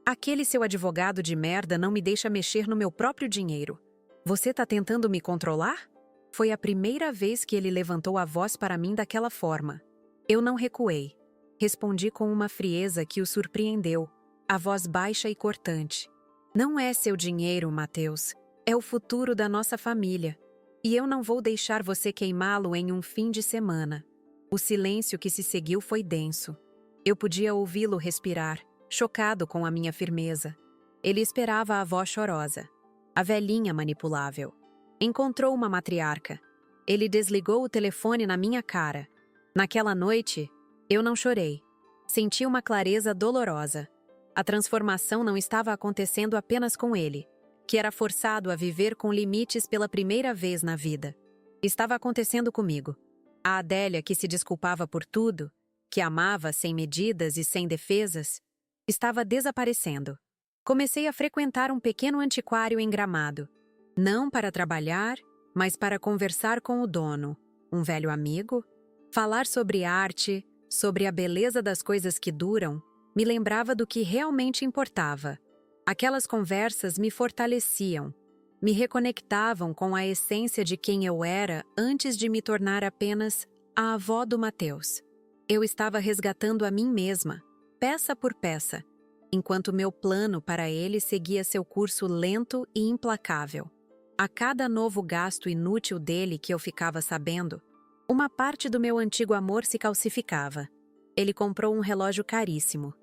Aquele seu advogado de merda não me deixa mexer no meu próprio dinheiro. Você tá tentando me controlar? Foi a primeira vez que ele levantou a voz para mim daquela forma. Eu não recuei. Respondi com uma frieza que o surpreendeu, a voz baixa e cortante. Não é seu dinheiro, Mateus. É o futuro da nossa família. E eu não vou deixar você queimá-lo em um fim de semana. O silêncio que se seguiu foi denso. Eu podia ouvi-lo respirar, chocado com a minha firmeza. Ele esperava a voz chorosa, a velhinha manipulável. Encontrou uma matriarca. Ele desligou o telefone na minha cara. Naquela noite, eu não chorei. Senti uma clareza dolorosa. A transformação não estava acontecendo apenas com ele, que era forçado a viver com limites pela primeira vez na vida. Estava acontecendo comigo. A Adélia que se desculpava por tudo, que amava sem medidas e sem defesas, estava desaparecendo. Comecei a frequentar um pequeno antiquário em Gramado. Não para trabalhar, mas para conversar com o dono, um velho amigo. Falar sobre arte, sobre a beleza das coisas que duram, me lembrava do que realmente importava. Aquelas conversas me fortaleciam, me reconectavam com a essência de quem eu era antes de me tornar apenas a avó do Mateus. Eu estava resgatando a mim mesma, peça por peça, enquanto meu plano para ele seguia seu curso lento e implacável. A cada novo gasto inútil dele que eu ficava sabendo, uma parte do meu antigo amor se calcificava. Ele comprou um relógio caríssimo.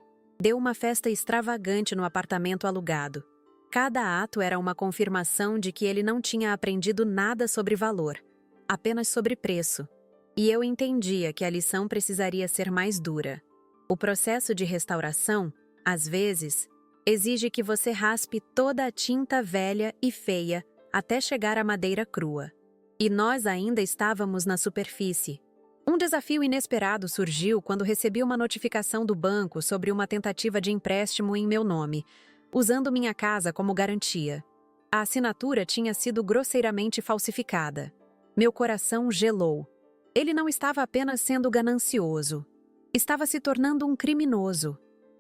Deu uma festa extravagante no apartamento alugado. Cada ato era uma confirmação de que ele não tinha aprendido nada sobre valor, apenas sobre preço. E eu entendia que a lição precisaria ser mais dura. O processo de restauração, às vezes, exige que você raspe toda a tinta velha e feia até chegar à madeira crua. E nós ainda estávamos na superfície. Um desafio inesperado surgiu quando recebi uma notificação do banco sobre uma tentativa de empréstimo em meu nome, usando minha casa como garantia. A assinatura tinha sido grosseiramente falsificada. Meu coração gelou. Ele não estava apenas sendo ganancioso. Estava se tornando um criminoso.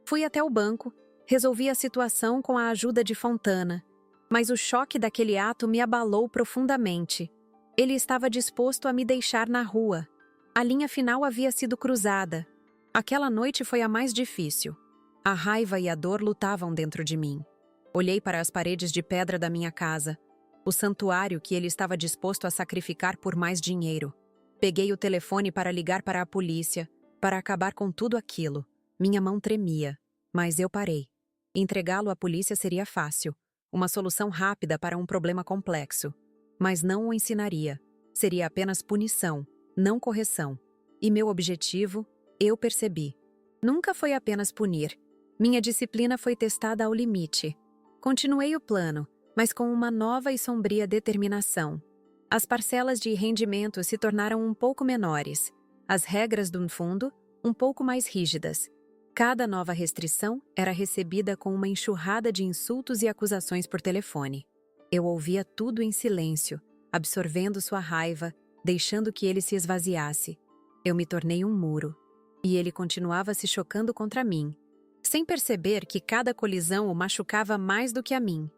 Fui até o banco, resolvi a situação com a ajuda de Fontana, mas o choque daquele ato me abalou profundamente. Ele estava disposto a me deixar na rua. A linha final havia sido cruzada. Aquela noite foi a mais difícil. A raiva e a dor lutavam dentro de mim. Olhei para as paredes de pedra da minha casa, o santuário que ele estava disposto a sacrificar por mais dinheiro. Peguei o telefone para ligar para a polícia, para acabar com tudo aquilo. Minha mão tremia, mas eu parei. Entregá-lo à polícia seria fácil, uma solução rápida para um problema complexo. Mas não o ensinaria. Seria apenas punição, não correção. E meu objetivo, eu percebi. Nunca foi apenas punir. Minha disciplina foi testada ao limite. Continuei o plano, mas com uma nova e sombria determinação. As parcelas de rendimento se tornaram um pouco menores. As regras do fundo, um pouco mais rígidas. Cada nova restrição era recebida com uma enxurrada de insultos e acusações por telefone. Eu ouvia tudo em silêncio, absorvendo sua raiva, deixando que ele se esvaziasse. Eu me tornei um muro. E ele continuava se chocando contra mim, sem perceber que cada colisão o machucava mais do que a mim.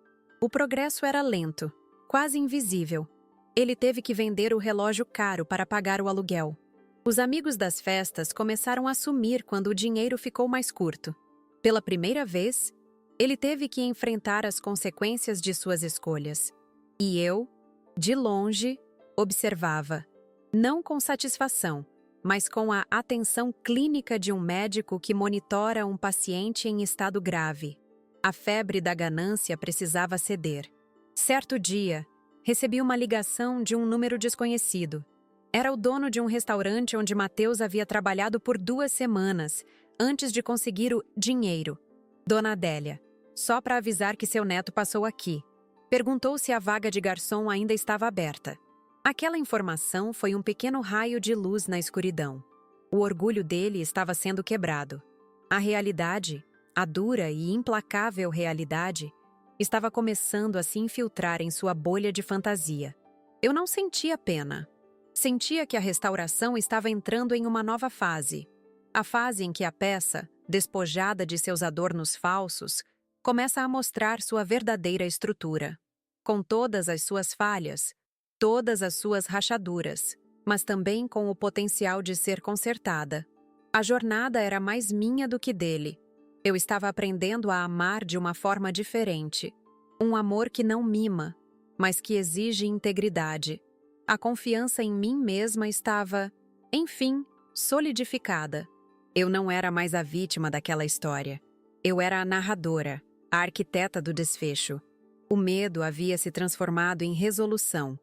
O progresso era lento, quase invisível. Ele teve que vender o relógio caro para pagar o aluguel. Os amigos das festas começaram a sumir quando o dinheiro ficou mais curto. Pela primeira vez, ele teve que enfrentar as consequências de suas escolhas. E eu, de longe, observava. Não com satisfação, mas com a atenção clínica de um médico que monitora um paciente em estado grave. A febre da ganância precisava ceder. Certo dia, recebi uma ligação de um número desconhecido. Era o dono de um restaurante onde Mateus havia trabalhado por 2 semanas, antes de conseguir o dinheiro. Dona Adélia, só para avisar que seu neto passou aqui. Perguntou se a vaga de garçom ainda estava aberta. Aquela informação foi um pequeno raio de luz na escuridão. O orgulho dele estava sendo quebrado. A realidade, a dura e implacável realidade, estava começando a se infiltrar em sua bolha de fantasia. Eu não sentia pena. Sentia que a restauração estava entrando em uma nova fase. A fase em que a peça, despojada de seus adornos falsos, começa a mostrar sua verdadeira estrutura. Com todas as suas falhas, todas as suas rachaduras, mas também com o potencial de ser consertada. A jornada era mais minha do que dele. Eu estava aprendendo a amar de uma forma diferente. Um amor que não mima, mas que exige integridade. A confiança em mim mesma estava, enfim, solidificada. Eu não era mais a vítima daquela história. Eu era a narradora, a arquiteta do desfecho. O medo havia se transformado em resolução.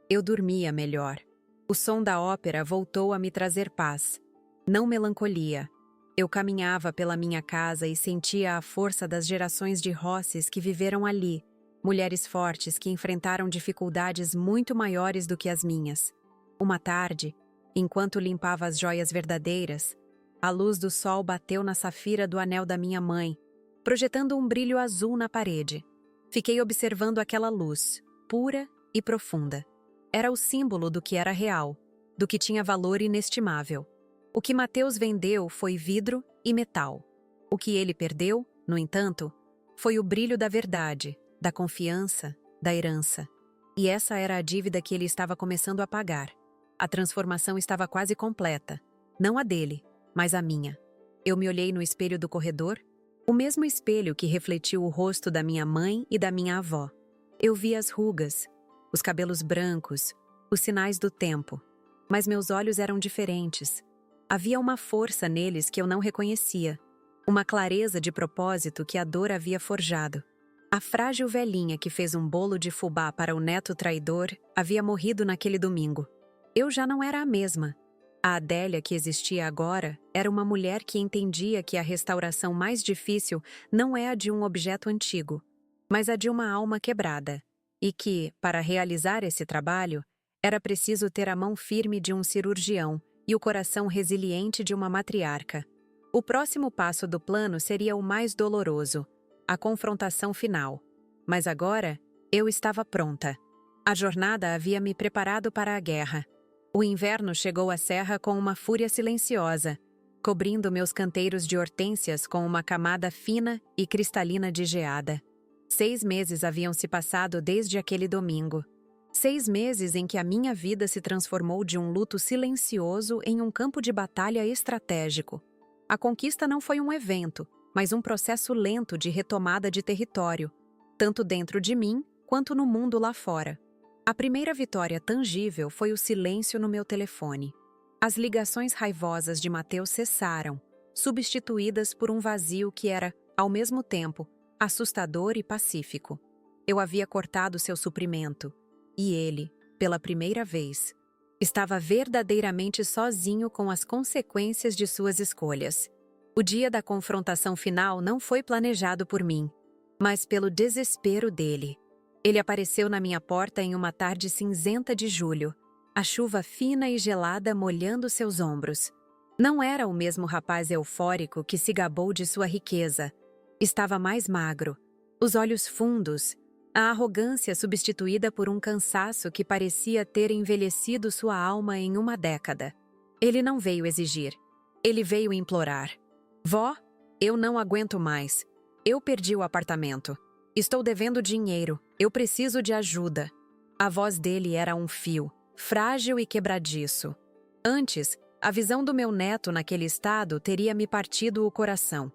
Eu dormia melhor. O som da ópera voltou a me trazer paz, não melancolia. Eu caminhava pela minha casa e sentia a força das gerações de Rosses que viveram ali, mulheres fortes que enfrentaram dificuldades muito maiores do que as minhas. Uma tarde, enquanto limpava as joias verdadeiras, a luz do sol bateu na safira do anel da minha mãe, projetando um brilho azul na parede. Fiquei observando aquela luz, pura e profunda. Era o símbolo do que era real, do que tinha valor inestimável. O que Mateus vendeu foi vidro e metal. O que ele perdeu, no entanto, foi o brilho da verdade, da confiança, da herança. E essa era a dívida que ele estava começando a pagar. A transformação estava quase completa. Não a dele, mas a minha. Eu me olhei no espelho do corredor, o mesmo espelho que refletiu o rosto da minha mãe e da minha avó. Eu vi as rugas, os cabelos brancos, os sinais do tempo. Mas meus olhos eram diferentes. Havia uma força neles que eu não reconhecia, uma clareza de propósito que a dor havia forjado. A frágil velhinha que fez um bolo de fubá para o neto traidor havia morrido naquele domingo. Eu já não era a mesma. A Adélia que existia agora era uma mulher que entendia que a restauração mais difícil não é a de um objeto antigo, mas a de uma alma quebrada, e que, para realizar esse trabalho, era preciso ter a mão firme de um cirurgião e o coração resiliente de uma matriarca. O próximo passo do plano seria o mais doloroso, a confrontação final. Mas agora, eu estava pronta. A jornada havia me preparado para a guerra. O inverno chegou à serra com uma fúria silenciosa, cobrindo meus canteiros de hortênsias com uma camada fina e cristalina de geada. 6 meses haviam se passado desde aquele domingo. 6 meses em que a minha vida se transformou de um luto silencioso em um campo de batalha estratégico. A conquista não foi um evento, mas um processo lento de retomada de território, tanto dentro de mim quanto no mundo lá fora. A primeira vitória tangível foi o silêncio no meu telefone. As ligações raivosas de Mateus cessaram, substituídas por um vazio que era, ao mesmo tempo, assustador e pacífico. Eu havia cortado seu suprimento, e ele, pela primeira vez, estava verdadeiramente sozinho com as consequências de suas escolhas. O dia da confrontação final não foi planejado por mim, mas pelo desespero dele. Ele apareceu na minha porta em uma tarde cinzenta de julho, a chuva fina e gelada molhando seus ombros. Não era o mesmo rapaz eufórico que se gabou de sua riqueza. Estava mais magro, os olhos fundos, a arrogância substituída por um cansaço que parecia ter envelhecido sua alma em uma década. Ele não veio exigir, ele veio implorar. Vó, eu não aguento mais. Eu perdi o apartamento. Estou devendo dinheiro. Eu preciso de ajuda. A voz dele era um fio, frágil e quebradiço. Antes, a visão do meu neto naquele estado teria me partido o coração.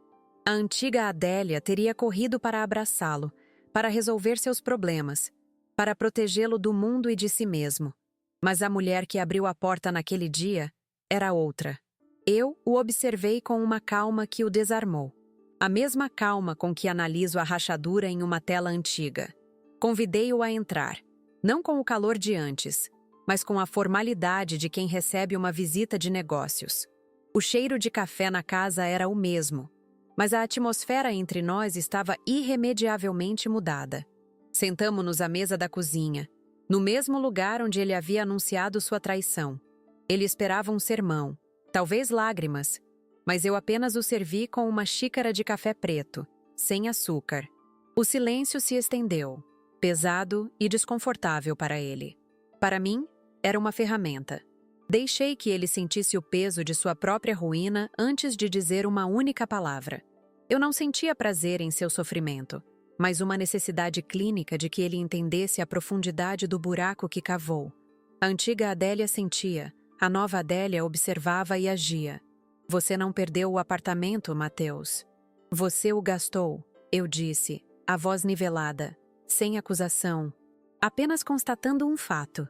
A antiga Adélia teria corrido para abraçá-lo, para resolver seus problemas, para protegê-lo do mundo e de si mesmo. Mas a mulher que abriu a porta naquele dia era outra. Eu o observei com uma calma que o desarmou. A mesma calma com que analiso a rachadura em uma tela antiga. Convidei-o a entrar, não com o calor de antes, mas com a formalidade de quem recebe uma visita de negócios. O cheiro de café na casa era o mesmo, mas a atmosfera entre nós estava irremediavelmente mudada. Sentamo-nos à mesa da cozinha, no mesmo lugar onde ele havia anunciado sua traição. Ele esperava um sermão, talvez lágrimas, mas eu apenas o servi com uma xícara de café preto, sem açúcar. O silêncio se estendeu, pesado e desconfortável para ele. Para mim, era uma ferramenta. Deixei que ele sentisse o peso de sua própria ruína antes de dizer uma única palavra. Eu não sentia prazer em seu sofrimento, mas uma necessidade clínica de que ele entendesse a profundidade do buraco que cavou. A antiga Adélia sentia, a nova Adélia observava e agia. Você não perdeu o apartamento, Mateus. Você o gastou, eu disse, a voz nivelada, sem acusação, apenas constatando um fato.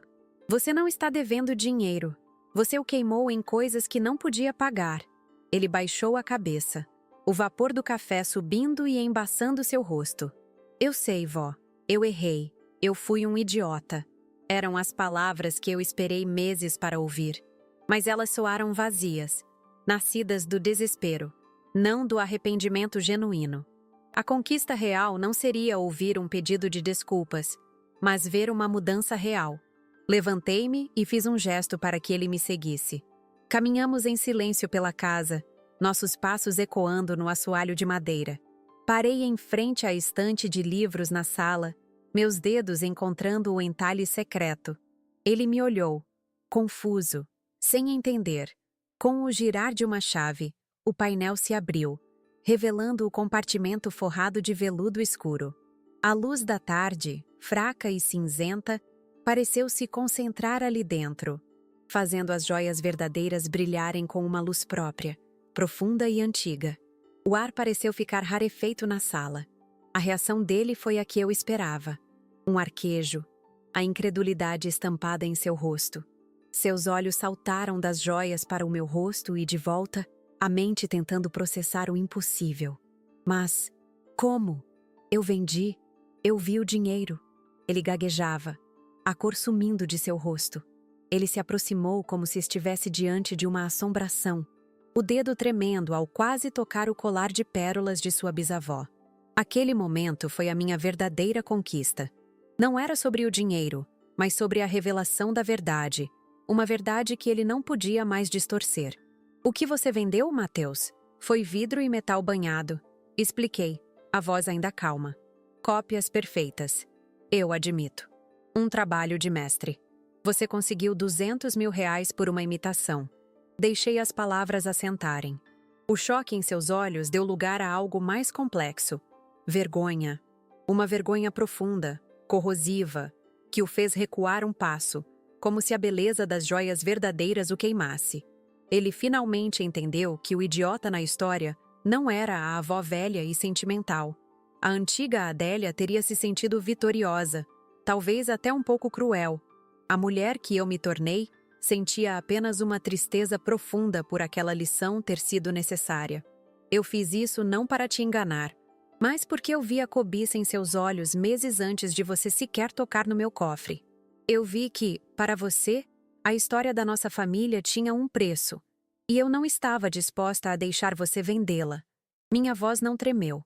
Você não está devendo dinheiro. Você o queimou em coisas que não podia pagar. Ele baixou a cabeça, o vapor do café subindo e embaçando seu rosto. Eu sei, vó. Eu errei. Eu fui um idiota. Eram as palavras que eu esperei meses para ouvir. Mas elas soaram vazias, nascidas do desespero, não do arrependimento genuíno. A conquista real não seria ouvir um pedido de desculpas, mas ver uma mudança real. Levantei-me e fiz um gesto para que ele me seguisse. Caminhamos em silêncio pela casa, nossos passos ecoando no assoalho de madeira. Parei em frente à estante de livros na sala, meus dedos encontrando o entalhe secreto. Ele me olhou, confuso, sem entender. Com o girar de uma chave, o painel se abriu, revelando o compartimento forrado de veludo escuro. A luz da tarde, fraca e cinzenta, pareceu se concentrar ali dentro, fazendo as joias verdadeiras brilharem com uma luz própria, profunda e antiga. O ar pareceu ficar rarefeito na sala. A reação dele foi a que eu esperava. Um arquejo, a incredulidade estampada em seu rosto. Seus olhos saltaram das joias para o meu rosto e, de volta, a mente tentando processar o impossível. Mas, como? Eu vendi. Eu vi o dinheiro. Ele gaguejava, a cor sumindo de seu rosto. Ele se aproximou como se estivesse diante de uma assombração, o dedo tremendo ao quase tocar o colar de pérolas de sua bisavó. Aquele momento foi a minha verdadeira conquista. Não era sobre o dinheiro, mas sobre a revelação da verdade, uma verdade que ele não podia mais distorcer. O que você vendeu, Mateus? Foi vidro e metal banhado. Expliquei, a voz ainda calma. Cópias perfeitas. Eu admito. Um trabalho de mestre. Você conseguiu R$ 200.000 por uma imitação. Deixei as palavras assentarem. O choque em seus olhos deu lugar a algo mais complexo. Vergonha. Uma vergonha profunda, corrosiva, que o fez recuar um passo, como se a beleza das joias verdadeiras o queimasse. Ele finalmente entendeu que o idiota na história não era a avó velha e sentimental. A antiga Adélia teria se sentido vitoriosa, talvez até um pouco cruel. A mulher que eu me tornei sentia apenas uma tristeza profunda por aquela lição ter sido necessária. Eu fiz isso não para te enganar, mas porque eu vi a cobiça em seus olhos meses antes de você sequer tocar no meu cofre. Eu vi que, para você, a história da nossa família tinha um preço, e eu não estava disposta a deixar você vendê-la. Minha voz não tremeu.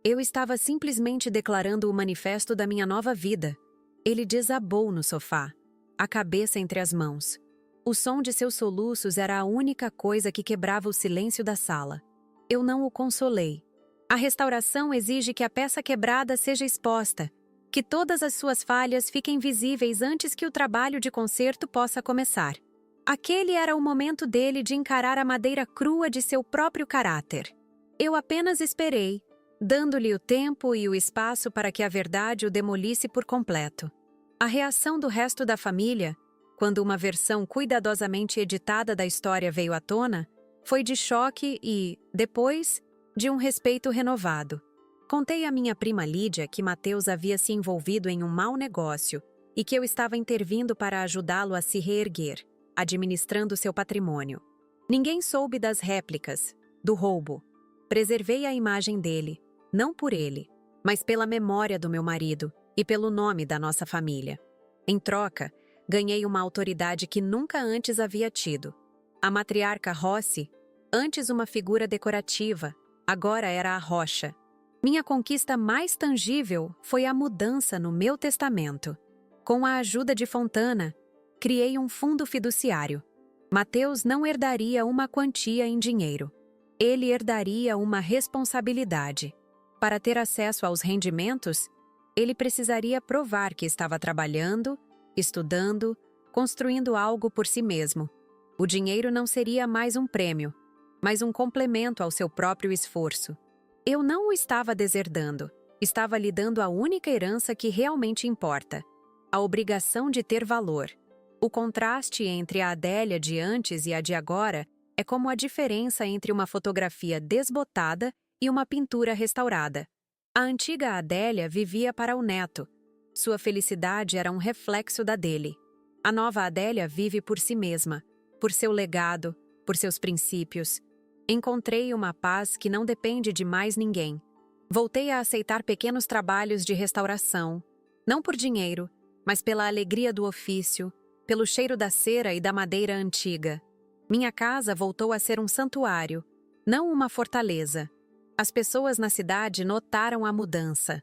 Eu estava simplesmente declarando o manifesto da minha nova vida. Ele desabou no sofá, a cabeça entre as mãos. O som de seus soluços era a única coisa que quebrava o silêncio da sala. Eu não o consolei. A restauração exige que a peça quebrada seja exposta, que todas as suas falhas fiquem visíveis antes que o trabalho de conserto possa começar. Aquele era o momento dele de encarar a madeira crua de seu próprio caráter. Eu apenas esperei, dando-lhe o tempo e o espaço para que a verdade o demolisse por completo. A reação do resto da família, quando uma versão cuidadosamente editada da história veio à tona, foi de choque e, depois, de um respeito renovado. Contei à minha prima Lídia que Mateus havia se envolvido em um mau negócio e que eu estava intervindo para ajudá-lo a se reerguer, administrando seu patrimônio. Ninguém soube das réplicas, do roubo. Preservei a imagem dele, não por ele, mas pela memória do meu marido e pelo nome da nossa família. Em troca, ganhei uma autoridade que nunca antes havia tido. A matriarca Rossi, antes uma figura decorativa, agora era a rocha. Minha conquista mais tangível foi a mudança no meu testamento. Com a ajuda de Fontana, criei um fundo fiduciário. Mateus não herdaria uma quantia em dinheiro. Ele herdaria uma responsabilidade. Para ter acesso aos rendimentos, ele precisaria provar que estava trabalhando, estudando, construindo algo por si mesmo. O dinheiro não seria mais um prêmio, mas um complemento ao seu próprio esforço. Eu não o estava deserdando, estava lhe dando a única herança que realmente importa, a obrigação de ter valor. O contraste entre a Adélia de antes e a de agora é como a diferença entre uma fotografia desbotada e uma pintura restaurada. A antiga Adélia vivia para o neto. Sua felicidade era um reflexo da dele. A nova Adélia vive por si mesma, por seu legado, por seus princípios. Encontrei uma paz que não depende de mais ninguém. Voltei a aceitar pequenos trabalhos de restauração, não por dinheiro, mas pela alegria do ofício, pelo cheiro da cera e da madeira antiga. Minha casa voltou a ser um santuário, não uma fortaleza. As pessoas na cidade notaram a mudança.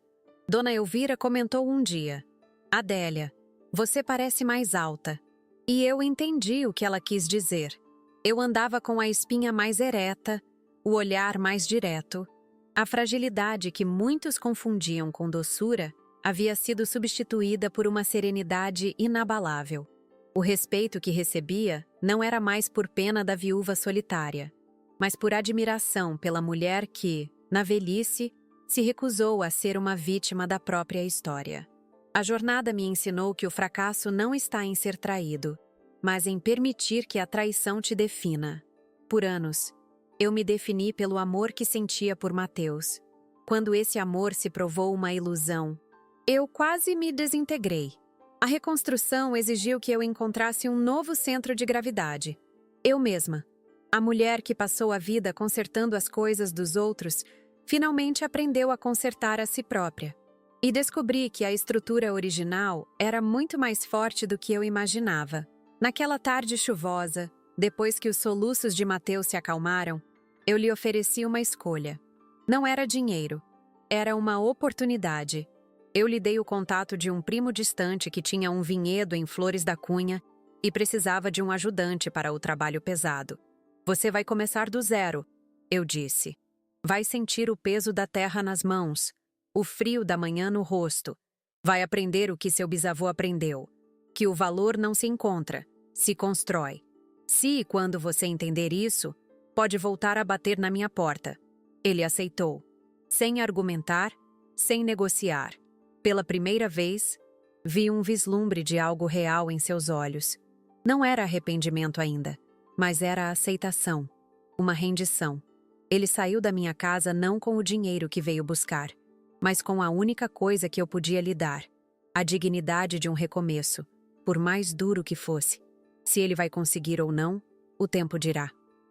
Dona Elvira comentou um dia: Adélia, você parece mais alta. E eu entendi o que ela quis dizer. Eu andava com a espinha mais ereta, o olhar mais direto. A fragilidade que muitos confundiam com doçura havia sido substituída por uma serenidade inabalável. O respeito que recebia não era mais por pena da viúva solitária, mas por admiração pela mulher que, na velhice, se recusou a ser uma vítima da própria história. A jornada me ensinou que o fracasso não está em ser traído, mas em permitir que a traição te defina. Por anos, eu me defini pelo amor que sentia por Mateus. Quando esse amor se provou uma ilusão, eu quase me desintegrei. A reconstrução exigiu que eu encontrasse um novo centro de gravidade. Eu mesma, a mulher que passou a vida consertando as coisas dos outros, finalmente aprendeu a consertar a si própria. E descobri que a estrutura original era muito mais forte do que eu imaginava. Naquela tarde chuvosa, depois que os soluços de Mateus se acalmaram, eu lhe ofereci uma escolha. Não era dinheiro, era uma oportunidade. Eu lhe dei o contato de um primo distante que tinha um vinhedo em Flores da Cunha e precisava de um ajudante para o trabalho pesado. Você vai começar do zero, eu disse. Vai sentir o peso da terra nas mãos, o frio da manhã no rosto. Vai aprender o que seu bisavô aprendeu, que o valor não se encontra, se constrói. Se e quando você entender isso, pode voltar a bater na minha porta. Ele aceitou, sem argumentar, sem negociar. Pela primeira vez, vi um vislumbre de algo real em seus olhos. Não era arrependimento ainda, mas era aceitação, uma rendição. Ele saiu da minha casa não com o dinheiro que veio buscar, mas com a única coisa que eu podia lhe dar, a dignidade de um recomeço, por mais duro que fosse. Se ele vai conseguir ou não, o tempo dirá.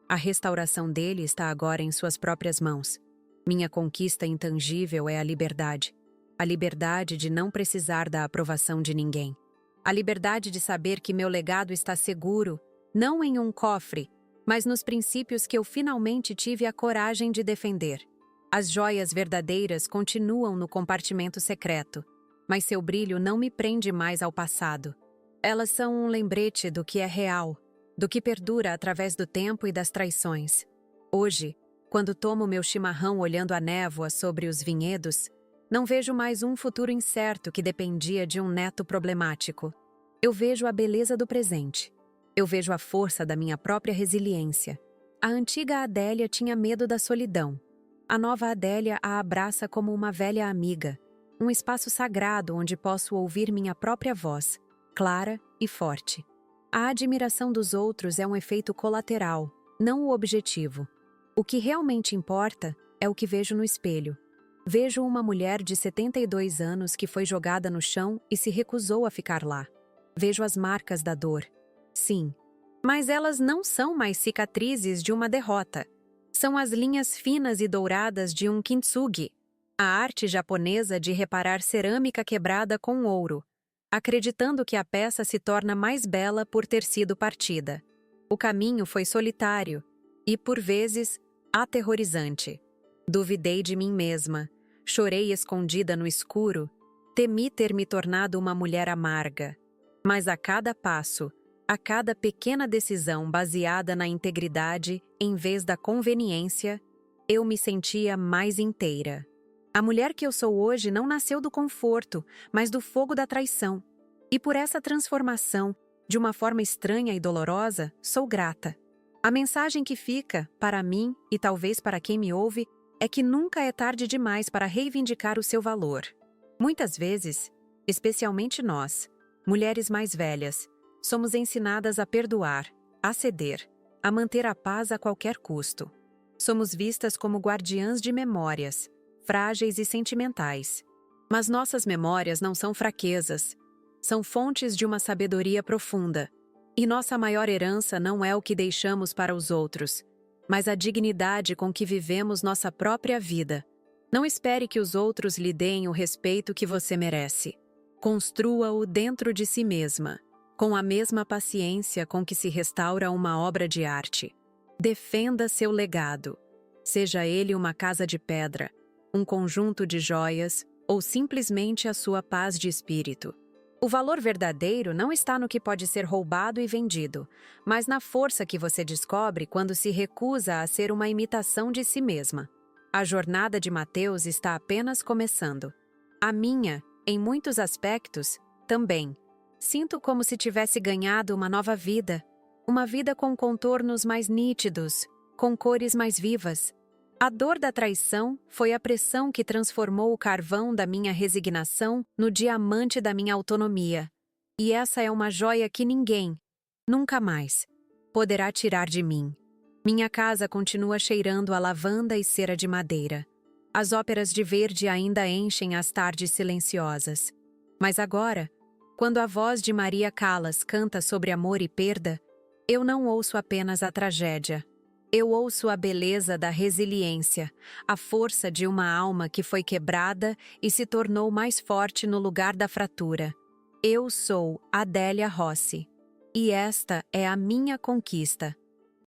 A restauração dele está agora em suas próprias mãos. Minha conquista intangível é a liberdade. A liberdade de não precisar da aprovação de ninguém. A liberdade de saber que meu legado está seguro, não em um cofre, mas nos princípios que eu finalmente tive a coragem de defender. As joias verdadeiras continuam no compartimento secreto, mas seu brilho não me prende mais ao passado. Elas são um lembrete do que é real, do que perdura através do tempo e das traições. Hoje, quando tomo meu chimarrão olhando a névoa sobre os vinhedos, não vejo mais um futuro incerto que dependia de um neto problemático. Eu vejo a beleza do presente. Eu vejo a força da minha própria resiliência. A antiga Adélia tinha medo da solidão. A nova Adélia a abraça como uma velha amiga, um espaço sagrado onde posso ouvir minha própria voz, clara e forte. A admiração dos outros é um efeito colateral, não o objetivo. O que realmente importa é o que vejo no espelho. Vejo uma mulher de 72 anos que foi jogada no chão e se recusou a ficar lá. Vejo as marcas da dor. Sim, mas elas não são mais cicatrizes de uma derrota. São as linhas finas e douradas de um kintsugi, a arte japonesa de reparar cerâmica quebrada com ouro, acreditando que a peça se torna mais bela por ter sido partida. O caminho foi solitário e, por vezes, aterrorizante. Duvidei de mim mesma, chorei escondida no escuro, temi ter me tornado uma mulher amarga. Mas a cada passo, a cada pequena decisão baseada na integridade em vez da conveniência, eu me sentia mais inteira. A mulher que eu sou hoje não nasceu do conforto, mas do fogo da traição. E por essa transformação, de uma forma estranha e dolorosa, sou grata. A mensagem que fica, para mim e talvez para quem me ouve, é que nunca é tarde demais para reivindicar o seu valor. Muitas vezes, especialmente nós, mulheres mais velhas, somos ensinadas a perdoar, a ceder, a manter a paz a qualquer custo. Somos vistas como guardiãs de memórias, frágeis e sentimentais. Mas nossas memórias não são fraquezas, são fontes de uma sabedoria profunda. E nossa maior herança não é o que deixamos para os outros, mas a dignidade com que vivemos nossa própria vida. Não espere que os outros lhe deem o respeito que você merece. Construa-o dentro de si mesma, com a mesma paciência com que se restaura uma obra de arte. Defenda seu legado, seja ele uma casa de pedra, um conjunto de joias ou simplesmente a sua paz de espírito. O valor verdadeiro não está no que pode ser roubado e vendido, mas na força que você descobre quando se recusa a ser uma imitação de si mesma. A jornada de Mateus está apenas começando. A minha, em muitos aspectos, também. Sinto como se tivesse ganhado uma nova vida, uma vida com contornos mais nítidos, com cores mais vivas. A dor da traição foi a pressão que transformou o carvão da minha resignação no diamante da minha autonomia. E essa é uma joia que ninguém, nunca mais, poderá tirar de mim. Minha casa continua cheirando a lavanda e cera de madeira. As óperas de verde ainda enchem as tardes silenciosas. Mas agora, quando a voz de Maria Callas canta sobre amor e perda, eu não ouço apenas a tragédia. Eu ouço a beleza da resiliência, a força de uma alma que foi quebrada e se tornou mais forte no lugar da fratura. Eu sou Adélia Rossi. E esta é a minha conquista.